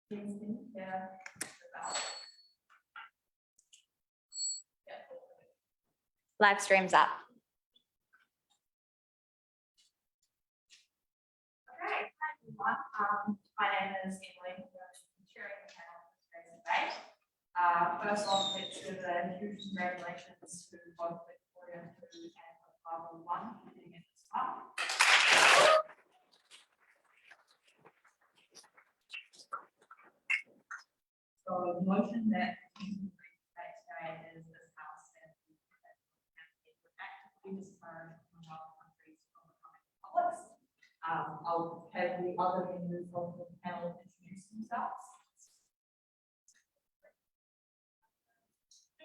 Live stream's up. Okay, hi everyone. My name is Ellie. I'm chairing the panel for today's debate. First off, let's give a huge congratulations to both Victoria and Otago 1 for getting it this far. So the motion that we debate today is this House and would actively discourage Commonwealth countries from becoming republics. I'll have the other members of the panel introduce themselves.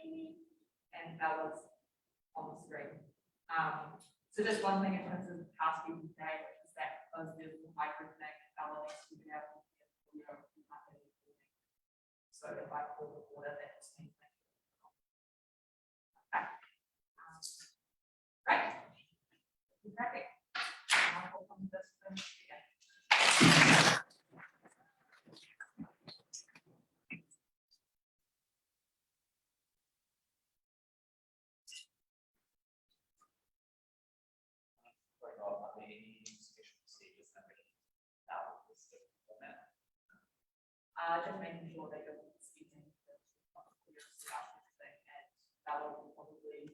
And Bella's on the screen. So just one thing in terms of housekeeping today, which is that because there's a hybrid thing, Bella needs to be able to get the so if I pull the order, that just means that. Okay. Right. Okay. I'll open this one again. Just making sure that you're speaking to your staff thing, and that will probably.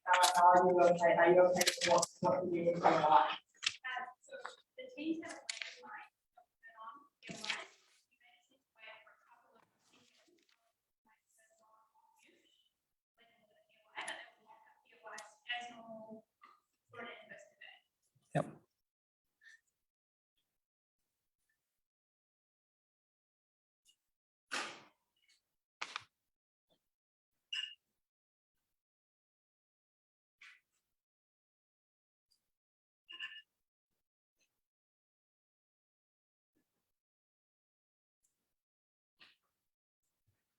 Are you okay? Are you okay for what you need to say? So the teams have a line turn on your line. You may just need to wait for a couple of seconds. And then we'll have your line as normal for an investor day. Yep.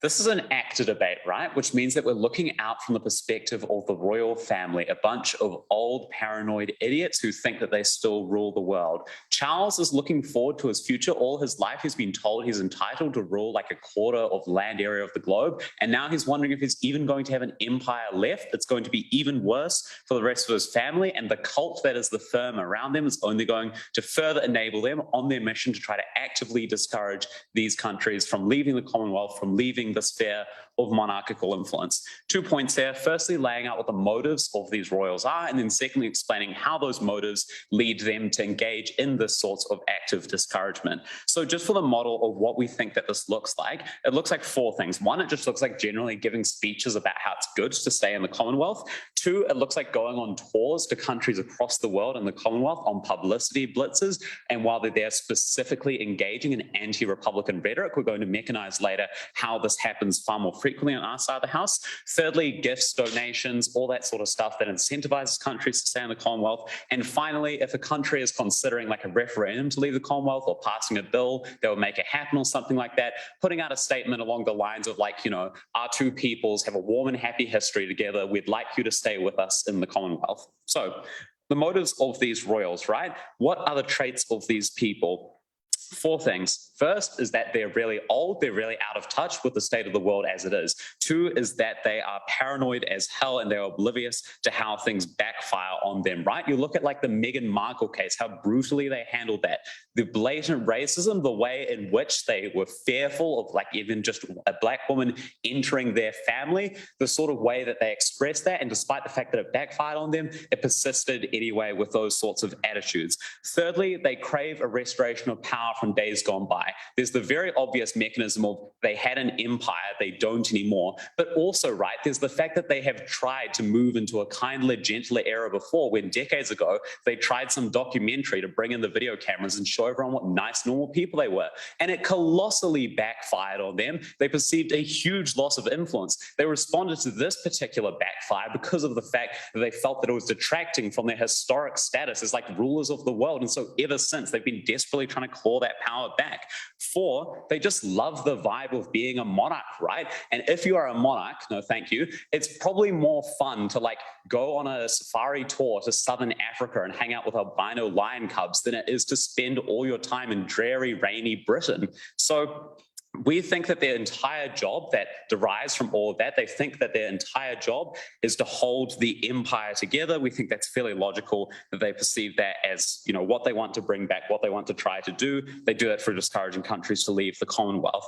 This is an actor debate, right? Which means that we're looking out from the perspective of the royal family, a bunch of old paranoid idiots who think that they still rule the world. Charles is looking forward to his future. All his life he's been told he's entitled to rule like a quarter of land area of the globe. And now he's wondering if he's even going to have an empire left. It's going to be even worse for the rest of his family. And the cult that is the firm around them is only going to further enable them on their mission to try to actively discourage these countries from leaving the Commonwealth, from leaving the sphere of monarchical influence. 2 points here. Firstly, laying out what the motives of these royals are, and then secondly, explaining how those motives lead them to engage in this sort of active discouragement. So just for the model of what we think that this looks like, it looks like 4 things. 1, it just looks like generally giving speeches about how it's good to stay in the Commonwealth. 2, it looks like going on tours to countries across the world in the Commonwealth on publicity blitzes, and while they're there specifically engaging in anti-Republican rhetoric, we're going to mechanize later how this happens far more frequently on our side of the house. Thirdly, gifts, donations, all that sort of stuff that incentivizes countries to stay in the Commonwealth. And finally, if a country is considering like a referendum to leave the Commonwealth or passing a bill that will make it happen or something like that, putting out a statement along the lines of like, you know, our two peoples have a warm and happy history together. We'd like you to stay with us in the Commonwealth. So the motives of these royals, right? What are the traits of these people? 4 things. First is that they're really old, they're really out of touch with the state of the world as it is. 2 is that they are paranoid as hell and they're oblivious to how things backfire on them, right? You look at like the Meghan Markle case, how brutally they handled that. The blatant racism, the way in which they were fearful of like even just a black woman entering their family, the sort of way that they expressed that, and despite the fact that it backfired on them, it persisted anyway with those sorts of attitudes. Thirdly, they crave a restoration of power from days gone by. There's the very obvious mechanism of they had an empire, they don't anymore, but also, right, there's the fact that they have tried to move into a kindler, gentler era before, when decades ago they tried some documentary to bring in the video cameras and show everyone what nice, normal people they were. And it colossally backfired on them. They perceived a huge loss of influence. They responded to this particular backfire because of the fact that they felt that it was detracting from their historic status as like rulers of the world. And so ever since, they've been desperately trying to claw that power back. 4, they just love the vibe of being a monarch, right? And if you are a monarch, no thank you, it's probably more fun to like go on a safari tour to southern Africa and hang out with albino lion cubs than it is to spend all your time in dreary, rainy Britain. So we think that their entire job that derives from all of that, they think that their entire job is to hold the empire together. We think that's fairly logical, that they perceive that as, you know, what they want to bring back, what they want to try to do. They do that for discouraging countries to leave the Commonwealth.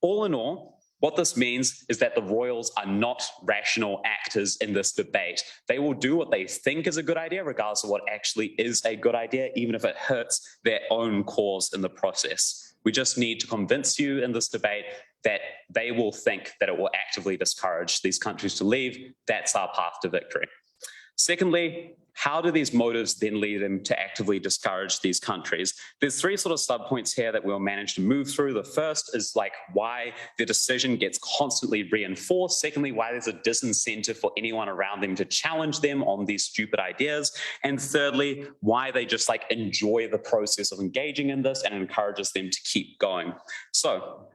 All in all, what this means is that the royals are not rational actors in this debate. They will do what they think is a good idea, regardless of what actually is a good idea, even if it hurts their own cause in the process. We just need to convince you in this debate that they will think that it will actively discourage these countries to leave. That's our path to victory. Secondly, how do these motives then lead them to actively discourage these countries? There's 3 sort of subpoints here that we'll manage to move through. The first is like why the decision gets constantly reinforced. Secondly, why there's a disincentive for anyone around them to challenge them on these stupid ideas. And thirdly, why they just like enjoy the process of engaging in this and encourages them to keep going. So,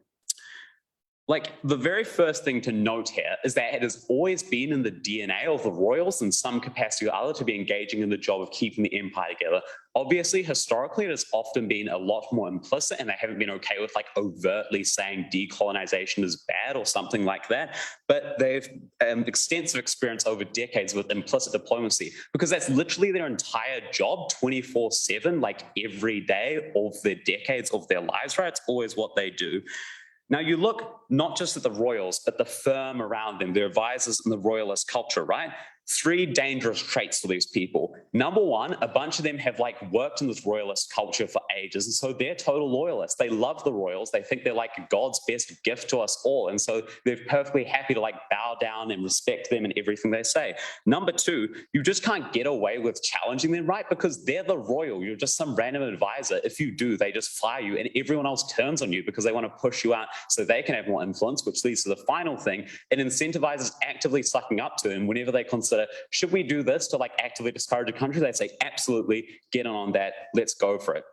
like the very first thing to note here is that it has always been in the DNA of the royals in some capacity or other to be engaging in the job of keeping the empire together. Obviously, historically, it has often been a lot more implicit and they haven't been okay with like overtly saying decolonization is bad or something like that. But they've extensive experience over decades with implicit diplomacy because that's literally their entire job 24/7, like every day of their decades of their lives, right? It's always what they do. Now, you look not just at the royals, but the firm around them, their advisors and the royalist culture, right? 3 dangerous traits for these people. Number 1, a bunch of them have like worked in this royalist culture for ages. And so they're total loyalists. They love the royals. They think they're like God's best gift to us all. And so they're perfectly happy to like bow down and respect them and everything they say. Number 2, you just can't get away with challenging them, right? Because they're the royal. You're just some random advisor. If you do, they just fire you and everyone else turns on you because they want to push you out so they can have more influence, which leads to the final thing. It incentivizes actively sucking up to them whenever they consider, should we do this to like actively discourage a country? They say, absolutely, get on that, let's go for it.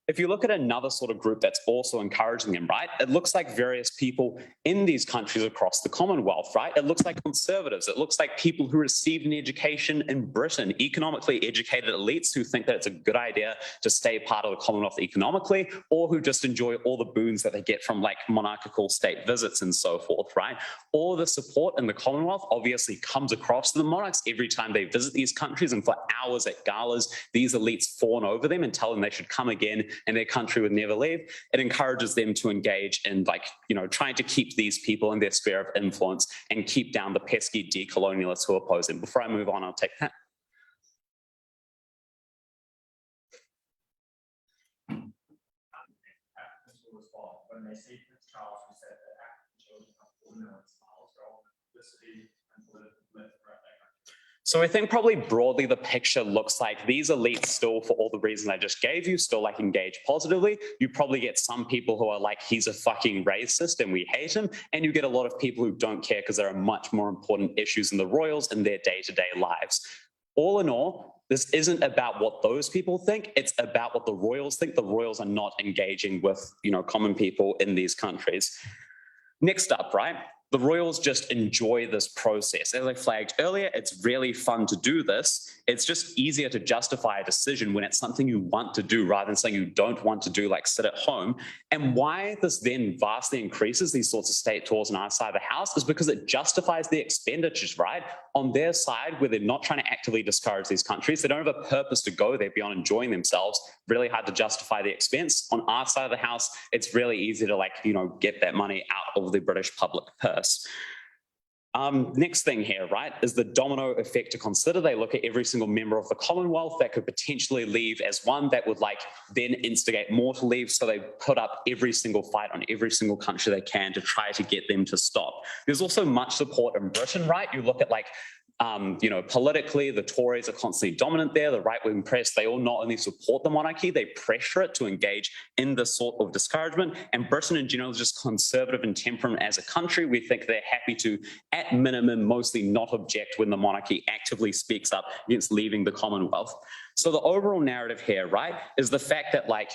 If you look at another sort of group that's also encouraging them, right, it looks like various people in these countries across the Commonwealth, right? It looks like conservatives. It looks like people who received an education in Britain, economically educated elites who think that it's a good idea to stay part of the Commonwealth economically, or who just enjoy all the boons that they get from like monarchical state visits and so forth, right? All the support in the Commonwealth obviously comes across to the monarchs every time they visit these countries, and for hours at galas, these elites fawn over them and tell them they should come again and their country would never leave. It encourages them to engage in like, you know, trying to keep these people in their sphere of influence and keep down the pesky decolonialists who oppose them. Before I move on, I'll take that. When they see Prince Charles, who said that African children have ordinary smiles, rather than publicity and political bliss throughout their country. So I think probably broadly the picture looks like these elites still, for all the reasons I just gave you, still like engage positively. You probably get some people who are like, he's a fucking racist and we hate him. And you get a lot of people who don't care because there are much more important issues in the royals in their day-to-day lives. All in all, this isn't about what those people think. It's about what the royals think. The royals are not engaging with, you know, common people in these countries. Next up, right? The royals just enjoy this process. As I flagged earlier, it's really fun to do this. It's just easier to justify a decision when it's something you want to do rather than something you don't want to do, like sit at home. And why this then vastly increases these sorts of state tours on our side of the house is because it justifies the expenditures, right? On their side, where they're not trying to actively discourage these countries, they don't have a purpose to go there beyond enjoying themselves. Really hard to justify the expense. On our side of the house, it's really easy to like, you know, get that money out of the British public purse. Next thing here, right, is the domino effect to consider. They look at every single member of the Commonwealth that could potentially leave as one that would like then instigate more to leave. So they put up every single fight on every single country they can to try to get them to stop. There's also much support in Britain, right? You look at like, you know, politically, the Tories are constantly dominant there. The right-wing press, they all not only support the monarchy, they pressure it to engage in this sort of discouragement. And Britain in general is just conservative in temperament as a country. We think they're happy to, at minimum, mostly not object when the monarchy actively speaks up against leaving the Commonwealth. So the overall narrative here, right, is the fact that like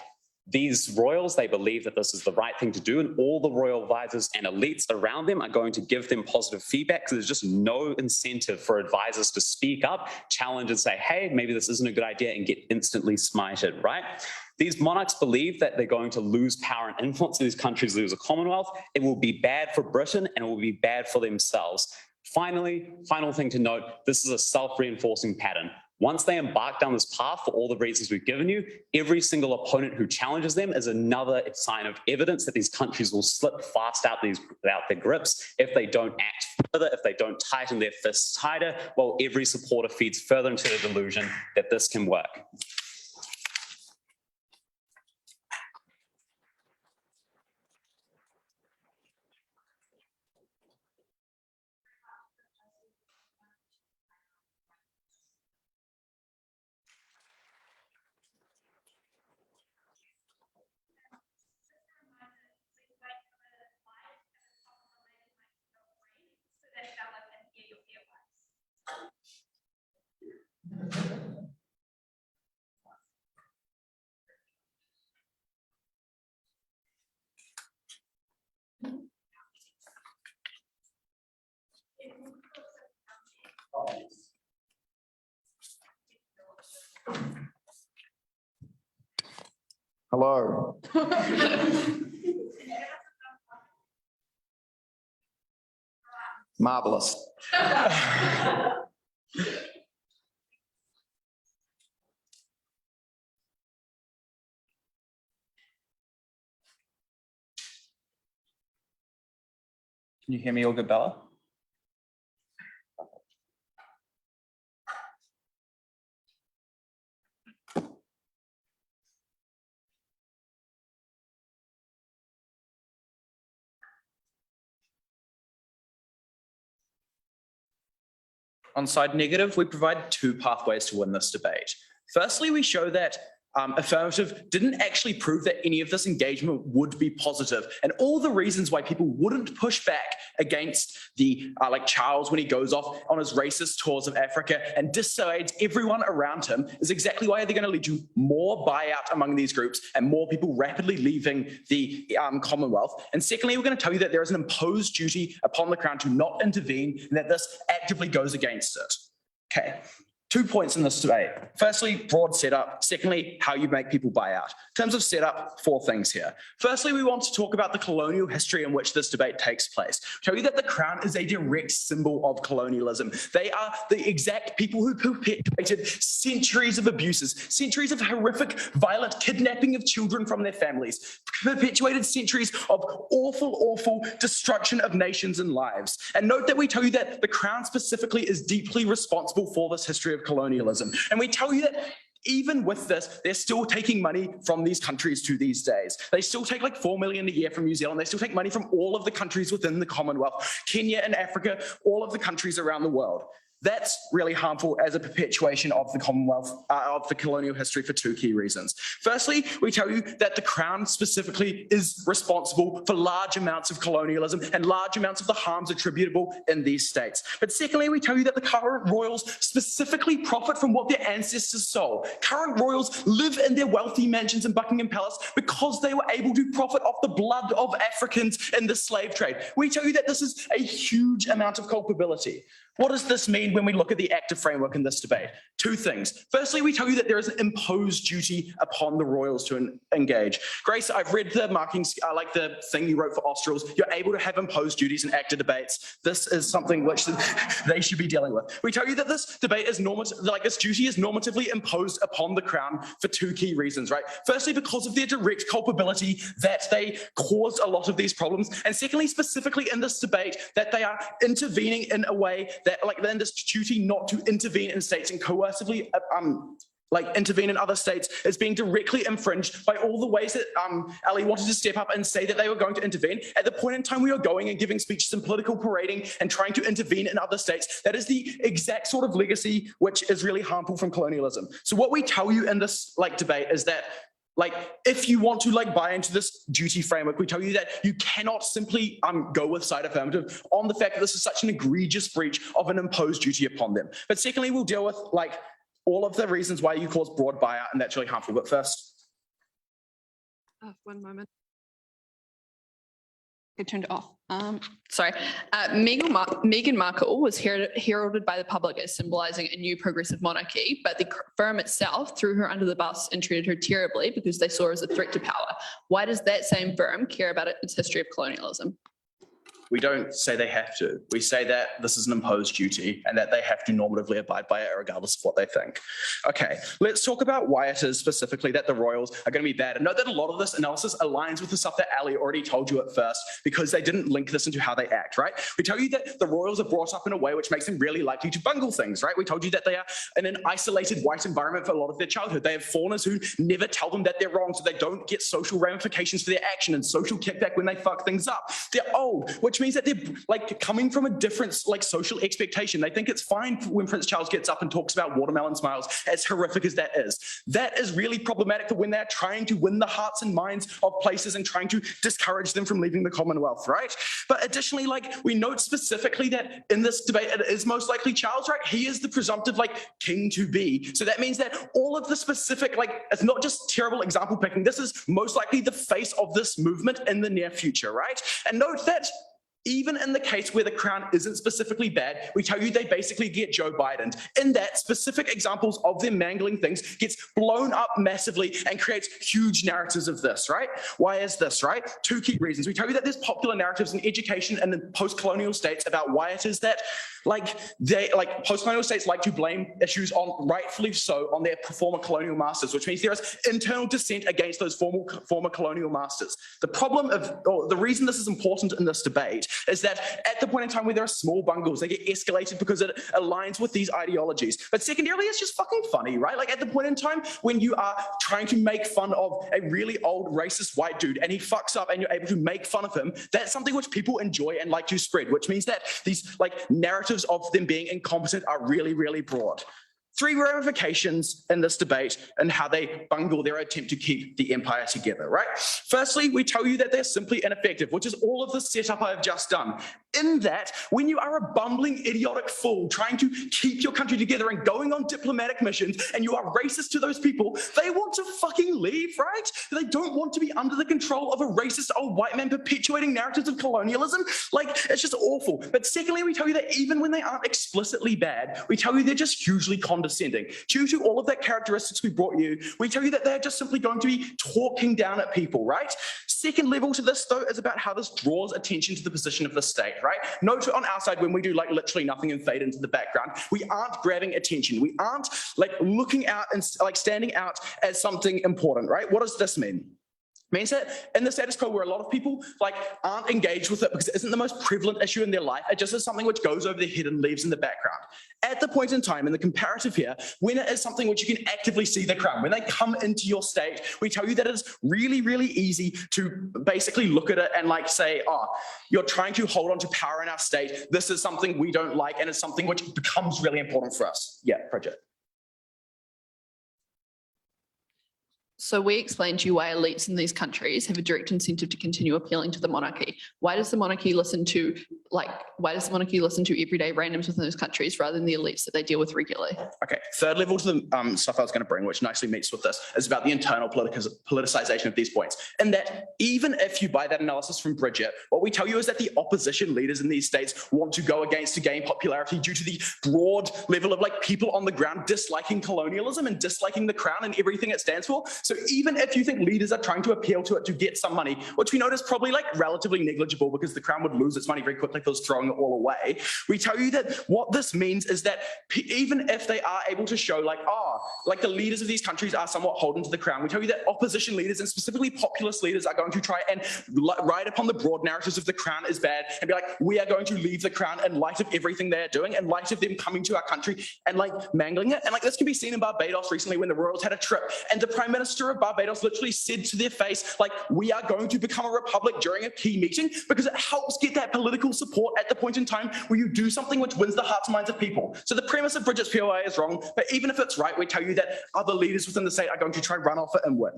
These royals, they believe that this is the right thing to do, and all the royal advisors and elites around them are going to give them positive feedback. So there's just no incentive for advisors to speak up, challenge and say, hey, maybe this isn't a good idea, and get instantly smited, right? These monarchs believe that they're going to lose power and influence. These countries lose a Commonwealth. It will be bad for Britain and it will be bad for themselves. Finally, final thing to note, this is a self-reinforcing pattern. Once they embark down this path for all the reasons we've given you, every single opponent who challenges them is another sign of evidence that these countries will slip fast out their grips if they don't act further, if they don't tighten their fists tighter, while every supporter feeds further into the delusion that this can work. Hello. Marvelous. Can you hear me all good, Bella? On side negative, we provide two pathways to win this debate. Firstly, we show that affirmative didn't actually prove that any of this engagement would be positive, and all the reasons why people wouldn't push back against the like Charles when he goes off on his racist tours of Africa and dissuades everyone around him is exactly why they're going to lead to more buyout among these groups and more people rapidly leaving the Commonwealth. And secondly, we're going to tell you that there is an imposed duty upon the Crown to not intervene and that this actively goes against it. Okay. 2 points in this debate. Firstly, broad setup. Secondly, how you make people buy out. In terms of setup, 4 things here. Firstly, we want to talk about the colonial history in which this debate takes place. Show you that the Crown is a direct symbol of colonialism. They are the exact people who perpetuated centuries of abuses, centuries of horrific, violent kidnapping of children from their families, perpetuated centuries of awful, awful destruction of nations and lives. And note that we tell you that the Crown specifically is deeply responsible for this history of colonialism. And we tell you that even with this, they're still taking money from these countries to these days. They still take like 4 million a year from New Zealand. They still take money from all of the countries within the Commonwealth, Kenya and Africa, all of the countries around the world. That's really harmful as a perpetuation of the Commonwealth, of the colonial history for 2 key reasons. Firstly, we tell you that the Crown specifically is responsible for large amounts of colonialism and large amounts of the harms attributable in these states. But secondly, we tell you that the current royals specifically profit from what their ancestors stole. Current royals live in their wealthy mansions in Buckingham Palace because they were able to profit off the blood of Africans in the slave trade. We tell you that this is a huge amount of culpability. What does this mean when we look at the active framework in this debate? 2 things. Firstly, we tell you that there is an imposed duty upon the royals to engage. Grace, I've read the markings, like the thing you wrote for Australs. You're able to have imposed duties in active debates. This is something which they should be dealing with. We tell you that this debate is this duty is normatively imposed upon the Crown for 2 key reasons, right? Firstly, because of their direct culpability that they caused a lot of these problems. And secondly, specifically in this debate, that they are intervening in a way that then this duty not to intervene in states and coercively intervene in other states is being directly infringed by all the ways that Ellie wanted to step up and say that they were going to intervene. At the point in time we are going and giving speeches and political parading and trying to intervene in other states, that is the exact sort of legacy which is really harmful from colonialism. So what we tell you in this debate is that if you want to buy into this duty framework, we tell you that you cannot simply go with side affirmative on the fact that this is such an egregious breach of an imposed duty upon them. But secondly, we'll deal with all of the reasons why you cause broad buyout, and that's really harmful. But first, One moment. I turned it off. Sorry. Meghan Markle was heralded by the public as symbolizing a new progressive monarchy, but the firm itself threw her under the bus and treated her terribly because they saw her as a threat to power. Why does that same firm care about its history of colonialism? We don't say they have to. We say that this is an imposed duty and that they have to normatively abide by it regardless of what they think. Okay, let's talk about why it is specifically that the royals are going to be bad. And note that a lot of this analysis aligns with the stuff that Ellie already told you at first because they didn't link this into how they act, right? We tell you that the royals are brought up in a way which makes them really likely to bungle things, right? We told you that they are in an isolated white environment for a lot of their childhood. They have fawners who never tell them that they're wrong, so they don't get social ramifications for their action and social kickback when they fuck things up. They're old, which means that they're like coming from a different like social expectation. They think it's fine when Prince Charles gets up and talks about watermelon smiles, as horrific as that is. That is really problematic for when they're trying to win the hearts and minds of places and trying to discourage them from leaving the Commonwealth, right? But additionally, like we note specifically that in this debate, it is most likely Charles, right? He is the presumptive like king to be. So that means that all of the specific, like it's not just terrible example picking. This is most likely the face of this movement in the near future, right? And note that even in the case where the crown isn't specifically bad, we tell you they basically get Joe Biden. In that, specific examples of them mangling things gets blown up massively and creates huge narratives of this, right? Why is this, right? Two key reasons. We tell you that there's popular narratives in education and in post-colonial states about why it is that post-colonial states like to blame issues on, rightfully so, on their former colonial masters, which means there is internal dissent against those former colonial masters. The problem of, or the reason this is important in this debate is that at the point in time where there are small bungles, they get escalated because it aligns with these ideologies. But secondarily, it's just fucking funny, right? Like at the point in time when you are trying to make fun of a really old racist white dude and he fucks up and you're able to make fun of him, that's something which people enjoy and like to spread, which means that these like narratives of them being incompetent are really, really broad. Three ramifications in this debate and how they bungle their attempt to keep the empire together, right? Firstly, we tell you that they're simply ineffective, which is all of the setup I have just done. In that, when you are a bumbling, idiotic fool trying to keep your country together and going on diplomatic missions and you are racist to those people, they want to fucking leave, right? They don't want to be under the control of a racist old white man perpetuating narratives of colonialism. Like, it's just awful. But secondly, we tell you that even when they aren't explicitly bad, we tell you they're just hugely condescending. Due to all of that characteristics we brought you, we tell you that they're just simply going to be talking down at people, right? Second level to this, though, is about how this draws attention to the position of the state, right? Note on our side when we do like literally nothing and fade into the background, we aren't grabbing attention. We aren't like looking out and like standing out as something important, right? What does this mean? Means that in the status quo where a lot of people like aren't engaged with it because it isn't the most prevalent issue in their life, it just is something which goes over their head and leaves in the background. At the point in time, in the comparative here, when it is something which you can actively see the crown, when they come into your state, we tell you that it's really, really easy to basically look at it and like say, oh, you're trying to hold on to power in our state. This is something we don't like and it's something which becomes really important for us. Yeah, Bridget. So we explained to you why elites in these countries have a direct incentive to continue appealing to the monarchy. Why does the monarchy listen to everyday randoms within those countries rather than the elites that they deal with regularly? Okay, third level to the stuff I was going to bring, which nicely meets with this, is about the internal politicization of these points. And that even if you buy that analysis from Bridget, what we tell you is that the opposition leaders in these states want to go against to gain popularity due to the broad level of like people on the ground disliking colonialism and disliking the crown and everything it stands for. So even if you think leaders are trying to appeal to it to get some money, which we know is probably like relatively negligible because the crown would lose its money very quickly if it was throwing it all away, we tell you that what this means is that even if they are able to show like, like the leaders of these countries are somewhat holden to the crown, we tell you that opposition leaders and specifically populist leaders are going to try and ride upon the broad narratives of the crown is bad and be like, we are going to leave the crown in light of everything they're doing, in light of them coming to our country and like mangling it. And like this can be seen in Barbados recently when the royals had a trip and the Prime Minister of Barbados literally said to their face, like, we are going to become a republic during a key meeting because it helps get that political support at the point in time where you do something which wins the hearts and minds of people. So the premise of Bridget's POA is wrong, but even if it's right, we tell you that other leaders within the state are going to try and run off it and win.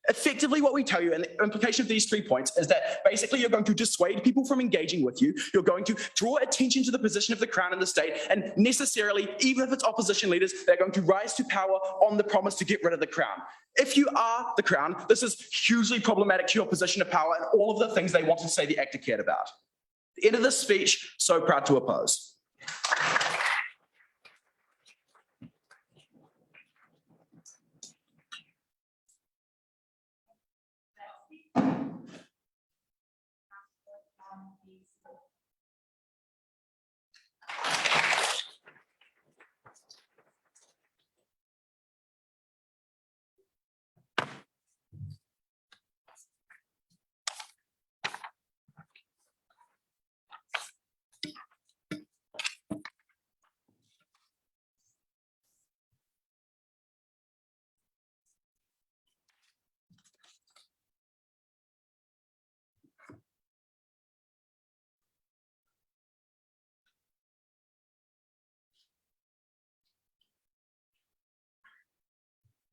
Effectively, what we tell you, and the implication of these 3 points, is that basically you're going to dissuade people from engaging with you. You're going to draw attention to the position of the Crown in the state, and necessarily, even if it's opposition leaders, they're going to rise to power on the promise to get rid of the Crown. If you are the Crown, this is hugely problematic to your position of power and all of the things they wanted to say the actor cared about. The end of this speech, so proud to oppose.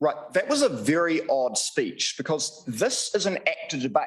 Right, that was a very odd speech because this is an actor debate.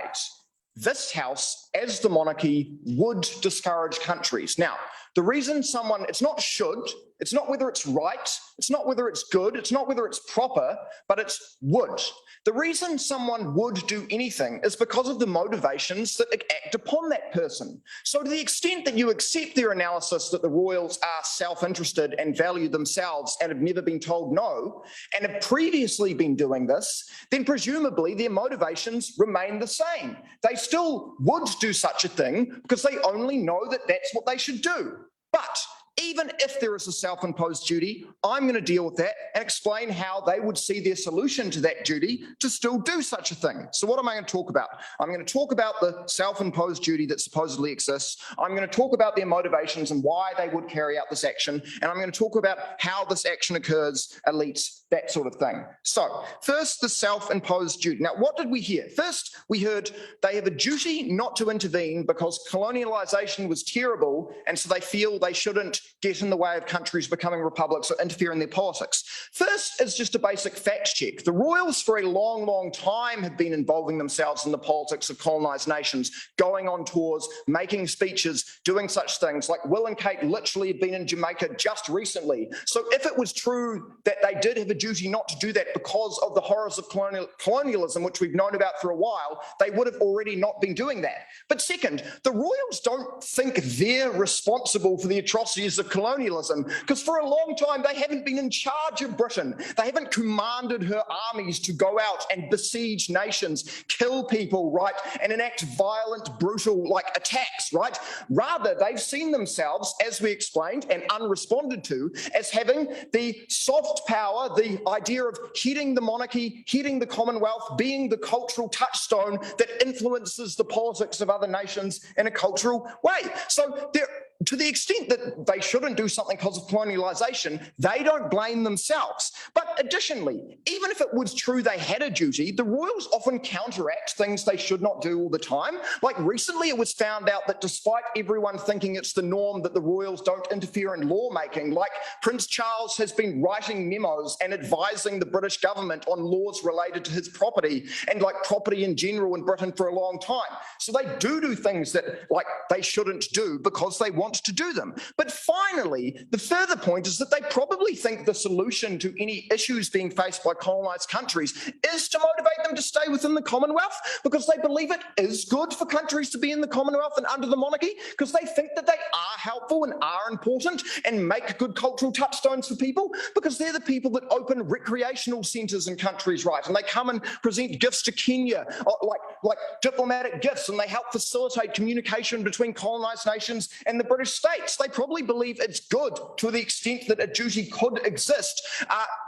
This House, as the monarchy, would discourage countries. Now, the reason someone, it's not should, it's not whether it's right, it's not whether it's good, it's not whether it's proper, but it's would. The reason someone would do anything is because of the motivations that act upon that person. So to the extent that you accept their analysis that the royals are self-interested and value themselves and have never been told no, and have previously been doing this, then presumably their motivations remain the same. They still would do such a thing because they only know that that's what they should do. But even if there is a self-imposed duty, I'm going to deal with that and explain how they would see their solution to that duty to still do such a thing. So what am I going to talk about? I'm going to talk about the self-imposed duty that supposedly exists. I'm going to talk about their motivations and why they would carry out this action. And I'm going to talk about how this action occurs, elites, that sort of thing. So first, the self-imposed duty. Now, what did we hear? First, we heard they have a duty not to intervene because colonialisation was terrible, and so they feel they shouldn't get in the way of countries becoming republics or interfere in their politics. First is just a basic fact check. The royals for a long, long time have been involving themselves in the politics of colonised nations, going on tours, making speeches, doing such things. Like Will and Kate literally have been in Jamaica just recently. So if it was true that they did have a duty not to do that because of the horrors of colonialism, which we've known about for a while, they would have already not been doing that. But second, the royals don't think they're responsible for the atrocities of colonialism, because for a long time they haven't been in charge of Britain. They haven't commanded her armies to go out and besiege nations, kill people, right, and enact violent, brutal, attacks, right? Rather, they've seen themselves, as we explained and unresponded to, as having the soft power, the idea of heading the monarchy, heading the Commonwealth, being the cultural touchstone that influences the politics of other nations in a cultural way. So to the extent that they shouldn't do something because of colonialisation, they don't blame themselves. But additionally, even if it was true they had a duty, the royals often counteract things they should not do all the time. Like recently it was found out that despite everyone thinking it's the norm that the royals don't interfere in lawmaking, like Prince Charles has been writing memos and advising the British government on laws related to his property and property in general in Britain for a long time. So they do things that they shouldn't do because they want to do them. But finally, the further point is that they probably think the solution to any issues being faced by colonised countries is to motivate them to stay within the Commonwealth, because they believe it is good for countries to be in the Commonwealth and under the monarchy, because they think that they are helpful and are important and make good cultural touchstones for people, because they're the people that open recreational centres in countries, right? And they come and present gifts to Kenya, like diplomatic gifts, and they help facilitate communication between colonised nations and the British states. They probably believe it's good to the extent that a duty could exist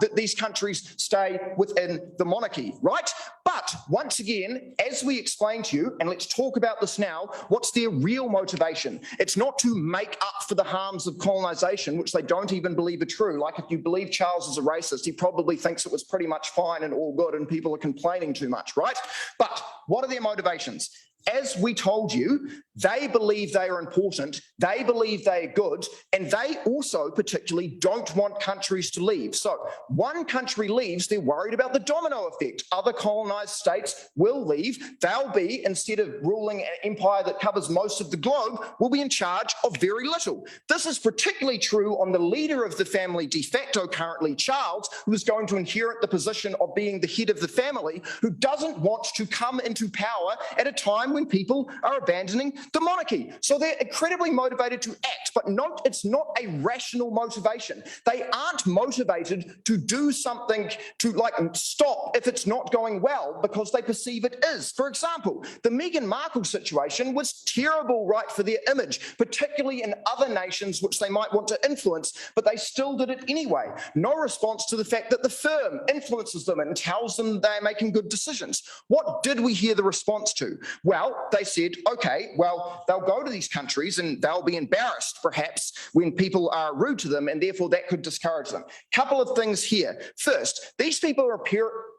that these countries stay within the monarchy, right? But once again, as we explained to you, and let's talk about this now, what's their real motivation? It's not to make up for the harms of colonisation, which they don't even believe are true. Like if you believe Charles is a racist, he probably thinks it was pretty much fine and all good and people are complaining too much, right? But what are their motivations? as we told you, they believe they are important, they believe they are good, and they also particularly don't want countries to leave. So one country leaves, they're worried about the domino effect. Other colonized states will leave. They'll be, instead of ruling an empire that covers most of the globe, will be in charge of very little. This is particularly true on the leader of the family de facto currently, Charles, who is going to inherit the position of being the head of the family, who doesn't want to come into power at a time when people are abandoning the monarchy. So they're incredibly motivated to act, but note it's not a rational motivation. They aren't motivated to do something to stop if it's not going well because they perceive it is. For example, the Meghan Markle situation was terrible, right, for their image, particularly in other nations which they might want to influence, but they still did it anyway. No response to the fact that the firm influences them and tells them they're making good decisions. What did we hear the response to? Well, they said, okay, well, they'll go to these countries and they'll be embarrassed perhaps when people are rude to them, and therefore that could discourage them. Couple of things here. First, these people are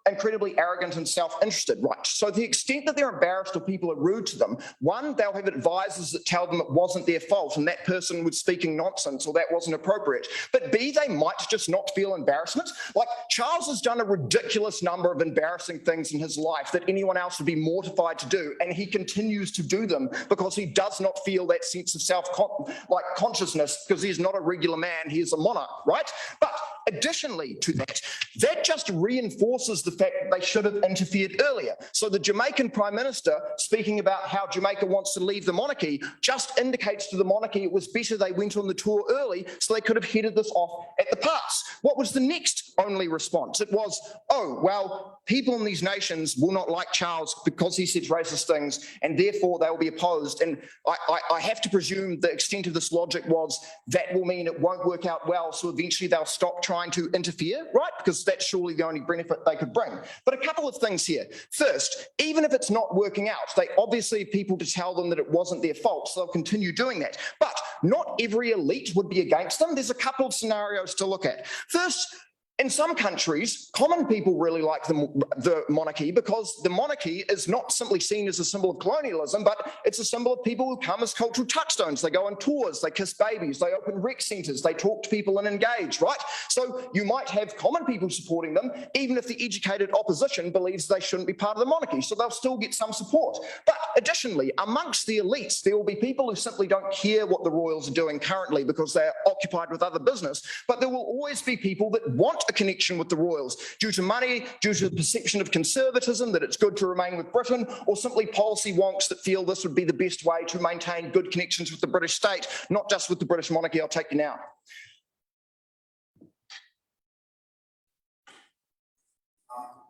incredibly arrogant and self-interested, right? So to the extent that they're embarrassed or people are rude to them, one, they'll have advisors that tell them it wasn't their fault and that person was speaking nonsense or that wasn't appropriate. But B, they might just not feel embarrassment. Like Charles has done a ridiculous number of embarrassing things in his life that anyone else would be mortified to do, and he continues to do them because he does not feel that sense of self-consciousness because he's not a regular man, he is a monarch, right? But additionally to that, that just reinforces the fact that they should have interfered earlier. So the Jamaican Prime Minister speaking about how Jamaica wants to leave the monarchy just indicates to the monarchy it was better they went on the tour early so they could have headed this off at the pass. What was the next only response? It was, oh, well, people in these nations will not like Charles because he says racist things and therefore they will be opposed. And I have to presume the extent of this logic was that will mean it won't work out well, so eventually they'll stop trying to interfere, right? Because that's surely the only benefit they could bring. But a couple of things here. First, even if it's not working out, they obviously have people to tell them that it wasn't their fault, so they'll continue doing that. But not every elite would be against them. There's a couple of scenarios to look at. First, in some countries, common people really like the monarchy because the monarchy is not simply seen as a symbol of colonialism, but it's a symbol of people who come as cultural touchstones. They go on tours, they kiss babies, they open rec centres, they talk to people and engage, right? So you might have common people supporting them, even if the educated opposition believes they shouldn't be part of the monarchy, so they'll still get some support. But additionally, amongst the elites, there will be people who simply don't care what the royals are doing currently because they're occupied with other business, but there will always be people that want a connection with the royals due to money, due to the perception of conservatism that it's good to remain with Britain, or simply policy wonks that feel this would be the best way to maintain good connections with the British state, not just with the British monarchy. I'll take you now.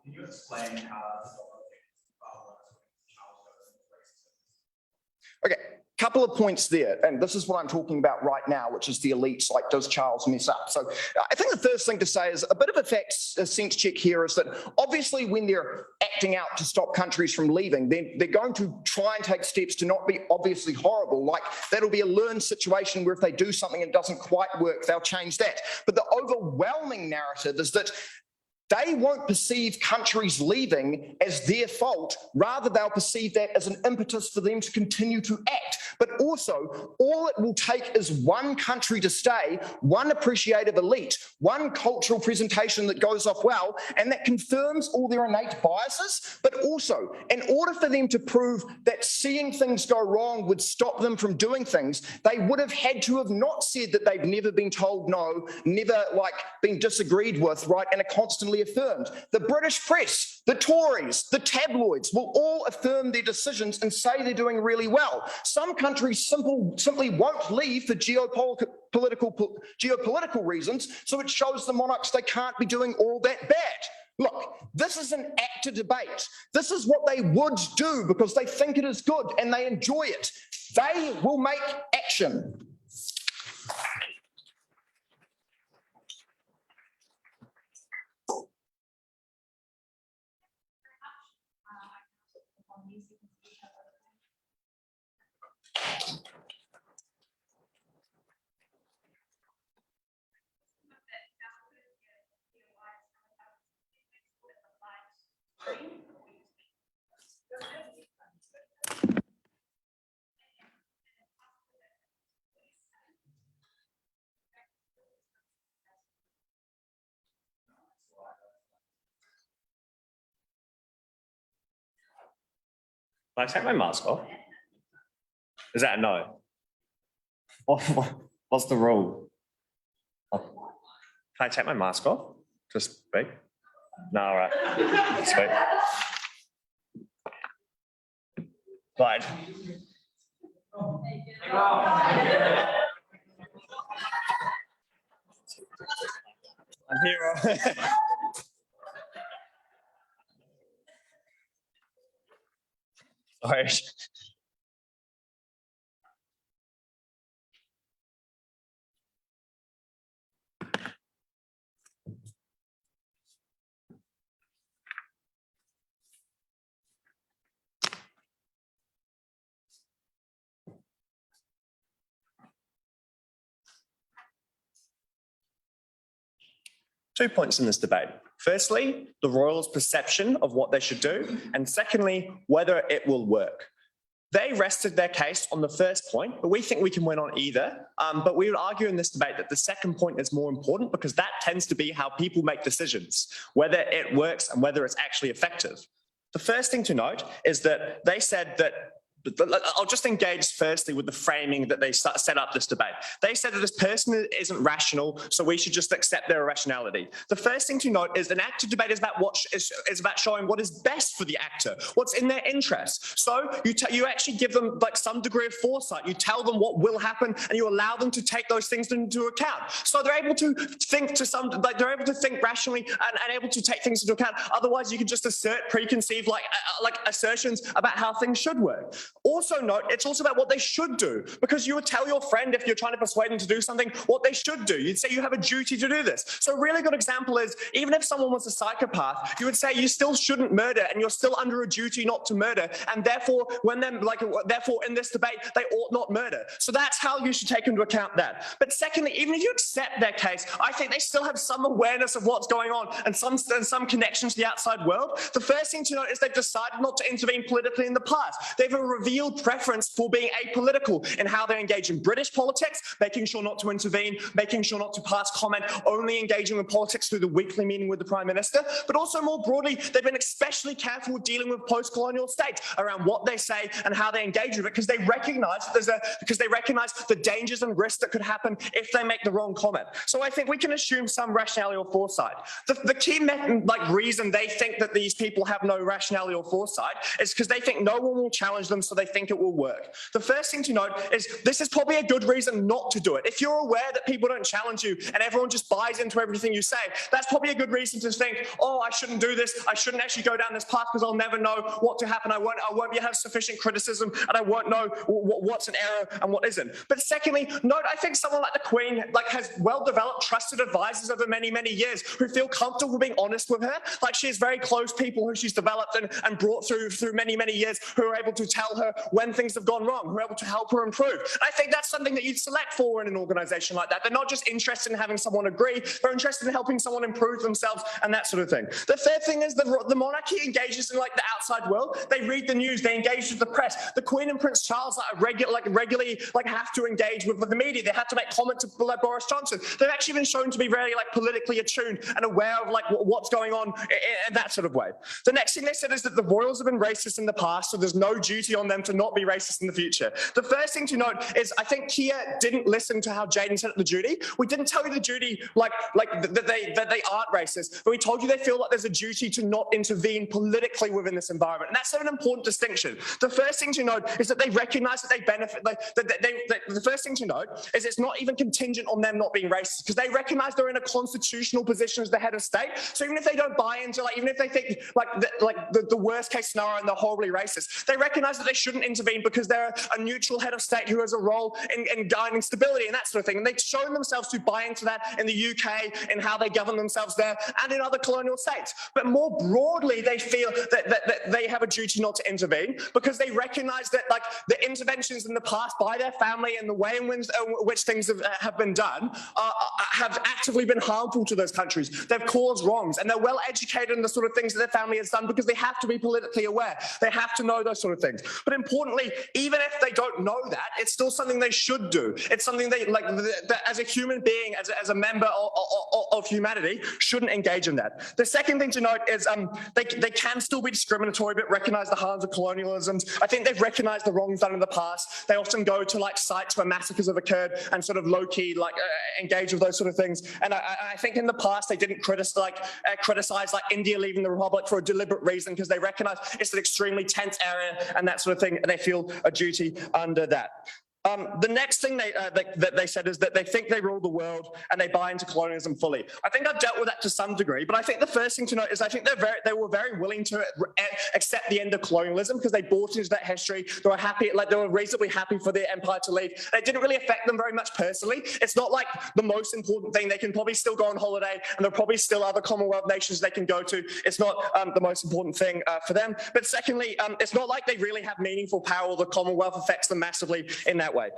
Can you explain how Okay, couple of points there, and this is what I'm talking about right now, which is the elites, like does Charles mess up? So I think the first thing to say is a bit of a sense check here is that obviously when they're acting out to stop countries from leaving, then they're going to try and take steps to not be obviously horrible, like that'll be a learned situation where if they do something and it doesn't quite work, they'll change that. But the overwhelming narrative is that they won't perceive countries leaving as their fault. Rather, they'll perceive that as an impetus for them to continue to act. But also, all it will take is one country to stay, one appreciative elite, one cultural presentation that goes off well, and that confirms all their innate biases. But also, in order for them to prove that seeing things go wrong would stop them from doing things, they would have had to have not said that they've never been told no, never been disagreed with, right, and are constantly affirmed. The British press, the Tories, the tabloids will all affirm their decisions and say they're doing really well. Some countries simply won't leave for geopolitical reasons, so it shows the monarchs they can't be doing all that bad. Look, this is an act to debate. This is what they would do because they think it is good and they enjoy it. They will make action. I take my mask off? Is that a no? What's the rule? Can I take my mask off? Just speak? No, all right. Sweet. Right. I'm here. Sorry. 2 points in this debate. Firstly, the Royals' perception of what they should do, and secondly, whether it will work. They rested their case on the first point, but we think we can win on either. But we would argue in this debate that the second point is more important because that tends to be how people make decisions, whether it works and whether it's actually effective. The first thing to note is that they said that I'll just engage firstly with the framing that they set up this debate. They said that this person isn't rational, so we should just accept their irrationality. The first thing to note is an active debate is about is about showing what is best for the actor, what's in their interest. So you actually give them like some degree of foresight. You tell them what will happen, and you allow them to take those things into account. So they're able to think they're able to think rationally and able to take things into account. Otherwise, you could just assert preconceived like assertions about how things should work. Also note, it's also about what they should do, because you would tell your friend if you're trying to persuade them to do something, what they should do. You'd say you have a duty to do this. So a really good example is, even if someone was a psychopath, you would say you still shouldn't murder and you're still under a duty not to murder. And therefore, therefore in this debate, they ought not murder. So that's how you should take into account that. But secondly, even if you accept their case, I think they still have some awareness of what's going on and some connection to the outside world. The first thing to note is they've decided not to intervene politically in the past. They've a revealed preference for being apolitical in how they engage in British politics, making sure not to intervene, making sure not to pass comment, only engaging with politics through the weekly meeting with the Prime Minister. But also more broadly, they've been especially careful with dealing with post-colonial states around what they say and how they engage with it, because they recognise the dangers and risks that could happen if they make the wrong comment. So I think we can assume some rationality or foresight. The key reason they think that these people have no rationality or foresight is because they think no one will challenge them, so they think it will work. The first thing to note is this is probably a good reason not to do it. If you're aware that people don't challenge you and everyone just buys into everything you say, that's probably a good reason to think, oh, I shouldn't do this. I shouldn't actually go down this path because I'll never know what to happen. I won't have sufficient criticism, and I won't know what's an error and what isn't. But secondly, note, I think someone like the Queen has well-developed, trusted advisors over many, many years who feel comfortable being honest with her. She has very close people who she's developed and brought through many, many years who are able to tell her when things have gone wrong, who are able to help her improve. And I think that's something that you'd select for in an organisation like that. They're not just interested in having someone agree, they're interested in helping someone improve themselves and that sort of thing. The third thing is the monarchy engages in the outside world. They read the news, they engage with the press. The Queen and Prince Charles regularly have to engage with the media. They have to make comments to Boris Johnson. They've actually been shown to be very politically attuned and aware of what's going on in that sort of way. The next thing they said is that the royals have been racist in the past, so there's no duty on them to not be racist in the future. The first thing to note is I think Kier didn't listen to how Jaiden set up the duty. We didn't tell you the duty that they aren't racist, but we told you they feel like there's a duty to not intervene politically within this environment. And that's an important distinction. The first thing to note is that they recognise that they benefit. The first thing to note is it's not even contingent on them not being racist, because they recognise they're in a constitutional position as the head of state. So even if they don't buy into even if they think the worst case scenario and they're horribly racist, they recognise that they shouldn't intervene because they're a neutral head of state who has a role in guiding stability and that sort of thing. And they've shown themselves to buy into that in the UK, in how they govern themselves there, and in other colonial states. But more broadly, they feel that they have a duty not to intervene because they recognise that the interventions in the past by their family and the way in which things have been done have actively been harmful to those countries. They've caused wrongs, and they're well educated in the sort of things that their family has done because they have to be politically aware. They have to know those sort of things. But importantly, even if they don't know that, it's still something they should do. It's something they that as a human being, as a member of humanity shouldn't engage in that. The second thing to note is they can still be discriminatory, but recognise the harms of colonialism. I think they've recognised the wrongs done in the past. They often go to like sites where massacres have occurred and sort of low-key like engage with those sort of things. And I think in the past they didn't criticize like India leaving the Republic for a deliberate reason, because they recognise it's an extremely tense area and that sort of thing, and they feel a duty under that. The next thing that they said is that they think they rule the world and they buy into colonialism fully. I think I've dealt with that to some degree, but I think the first thing to note is I think they were very willing to accept the end of colonialism because they bought into that history. They were happy, like they were reasonably happy for their empire to leave. It didn't really affect them very much personally. It's not like the most important thing. They can probably still go on holiday, and there are probably still other Commonwealth nations they can go to. It's not the most important thing for them. But secondly, it's not like they really have meaningful power, or the Commonwealth affects them massively in that way.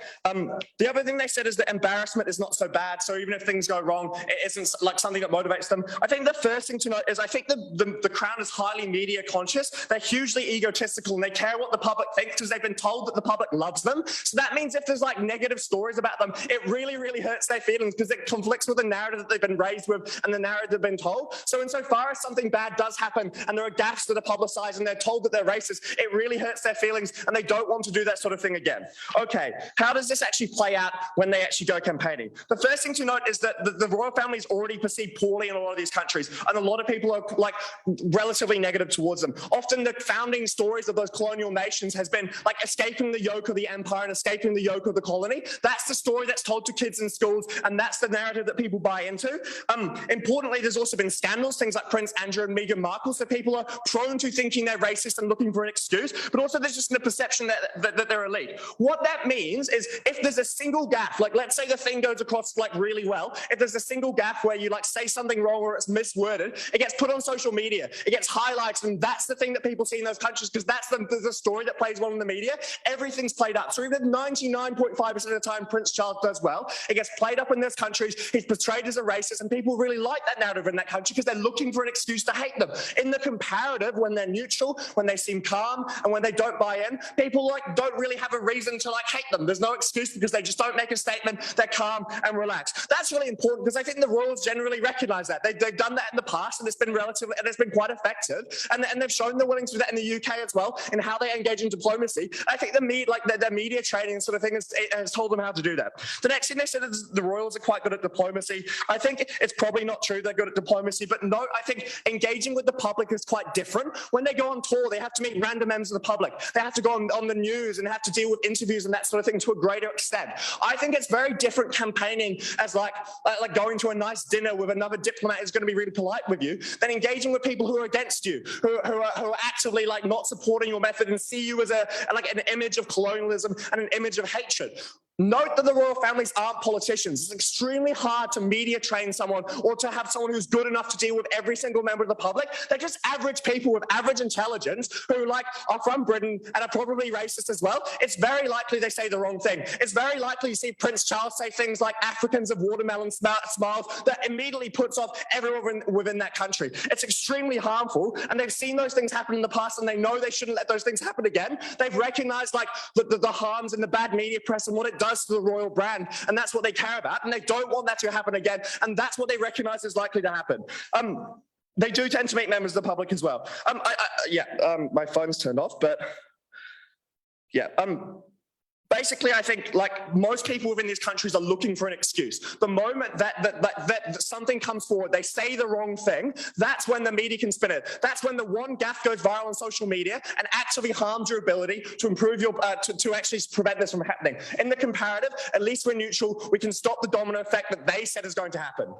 The other thing they said is that embarrassment is not so bad. So even if things go wrong, it isn't like something that motivates them. I think the first thing to note is I think the Crown is highly media conscious. They're hugely egotistical and they care what the public thinks because they've been told that the public loves them. So that means if there's like negative stories about them, it really, really hurts their feelings because it conflicts with the narrative that they've been raised with and the narrative they've been told. So insofar as something bad does happen and there are gaffes that are publicised and they're told that they're racist, it really hurts their feelings and they don't want to do that sort of thing again. Okay, how does this actually play out when they actually go campaigning? The first thing to note is that the royal family is already perceived poorly in a lot of these countries, and a lot of people are like relatively negative towards them. Often the founding stories of those colonial nations has been like escaping the yoke of the empire and escaping the yoke of the colony. That's the story that's told to kids in schools, and that's the narrative that people buy into. Importantly, there's also been scandals, things like Prince Andrew and Meghan Markle, so people are prone to thinking they're racist and looking for an excuse, but also there's just a perception that they're elite. What that means is if there's a single gaffe, like let's say the thing goes across like really well, if there's a single gaffe where you like say something wrong or it's misworded, it gets put on social media, it gets highlighted, and that's the thing that people see in those countries because that's the story that plays well in the media. Everything's played up. So even 99.5% of the time Prince Charles does well, it gets played up in those countries. He's portrayed as a racist and people really like that narrative in that country because they're looking for an excuse to hate them. In the comparative, when they're neutral, when they seem calm, and when they don't buy in, people like don't really have a reason to like hate them. There's no excuse because they just don't make a statement. They're calm and relaxed. That's really important because I think the royals generally recognise that. They've done that in the past and it's been relatively, and it's been quite effective. And they've shown they're willing to do that in the UK as well in how they engage in diplomacy. I think their media training sort of thing has told them how to do that. The next thing they said is the royals are quite good at diplomacy. I think it's probably not true they're good at diplomacy, but no, I think engaging with the public is quite different. When they go on tour, they have to meet random members of the public. They have to go on the news and have to deal with interviews and that sort of thing to a greater extent. I think it's very different campaigning as like going to a nice dinner with another diplomat who's going to be really polite with you than engaging with people who are against you, who are actively like not supporting your method and see you as an image of colonialism and an image of hatred. Note that the royal families aren't politicians. It's extremely hard to media train someone or to have someone who's good enough to deal with every single member of the public. They're just average people with average intelligence who like are from Britain and are probably racist as well. It's very likely they say the wrong thing. It's very likely you see Prince Charles say things like Africans have watermelon smiles that immediately puts off everyone within that country. It's extremely harmful, and they've seen those things happen in the past and they know they shouldn't let those things happen again. They've recognized like the harms and the bad media press and what it does to the royal brand, and that's what they care about, and they don't want that to happen again, and that's what they recognize is likely to happen. They do tend to meet members of the public as well. My phone's turned off, but yeah. Basically, I think like most people within these countries are looking for an excuse. The moment that something comes forward, they say the wrong thing, that's when the media can spin it. That's when the one gaffe goes viral on social media and actively harms your ability to improve your, to actually prevent this from happening. In the comparative, at least we're neutral, we can stop the domino effect that they said is going to happen.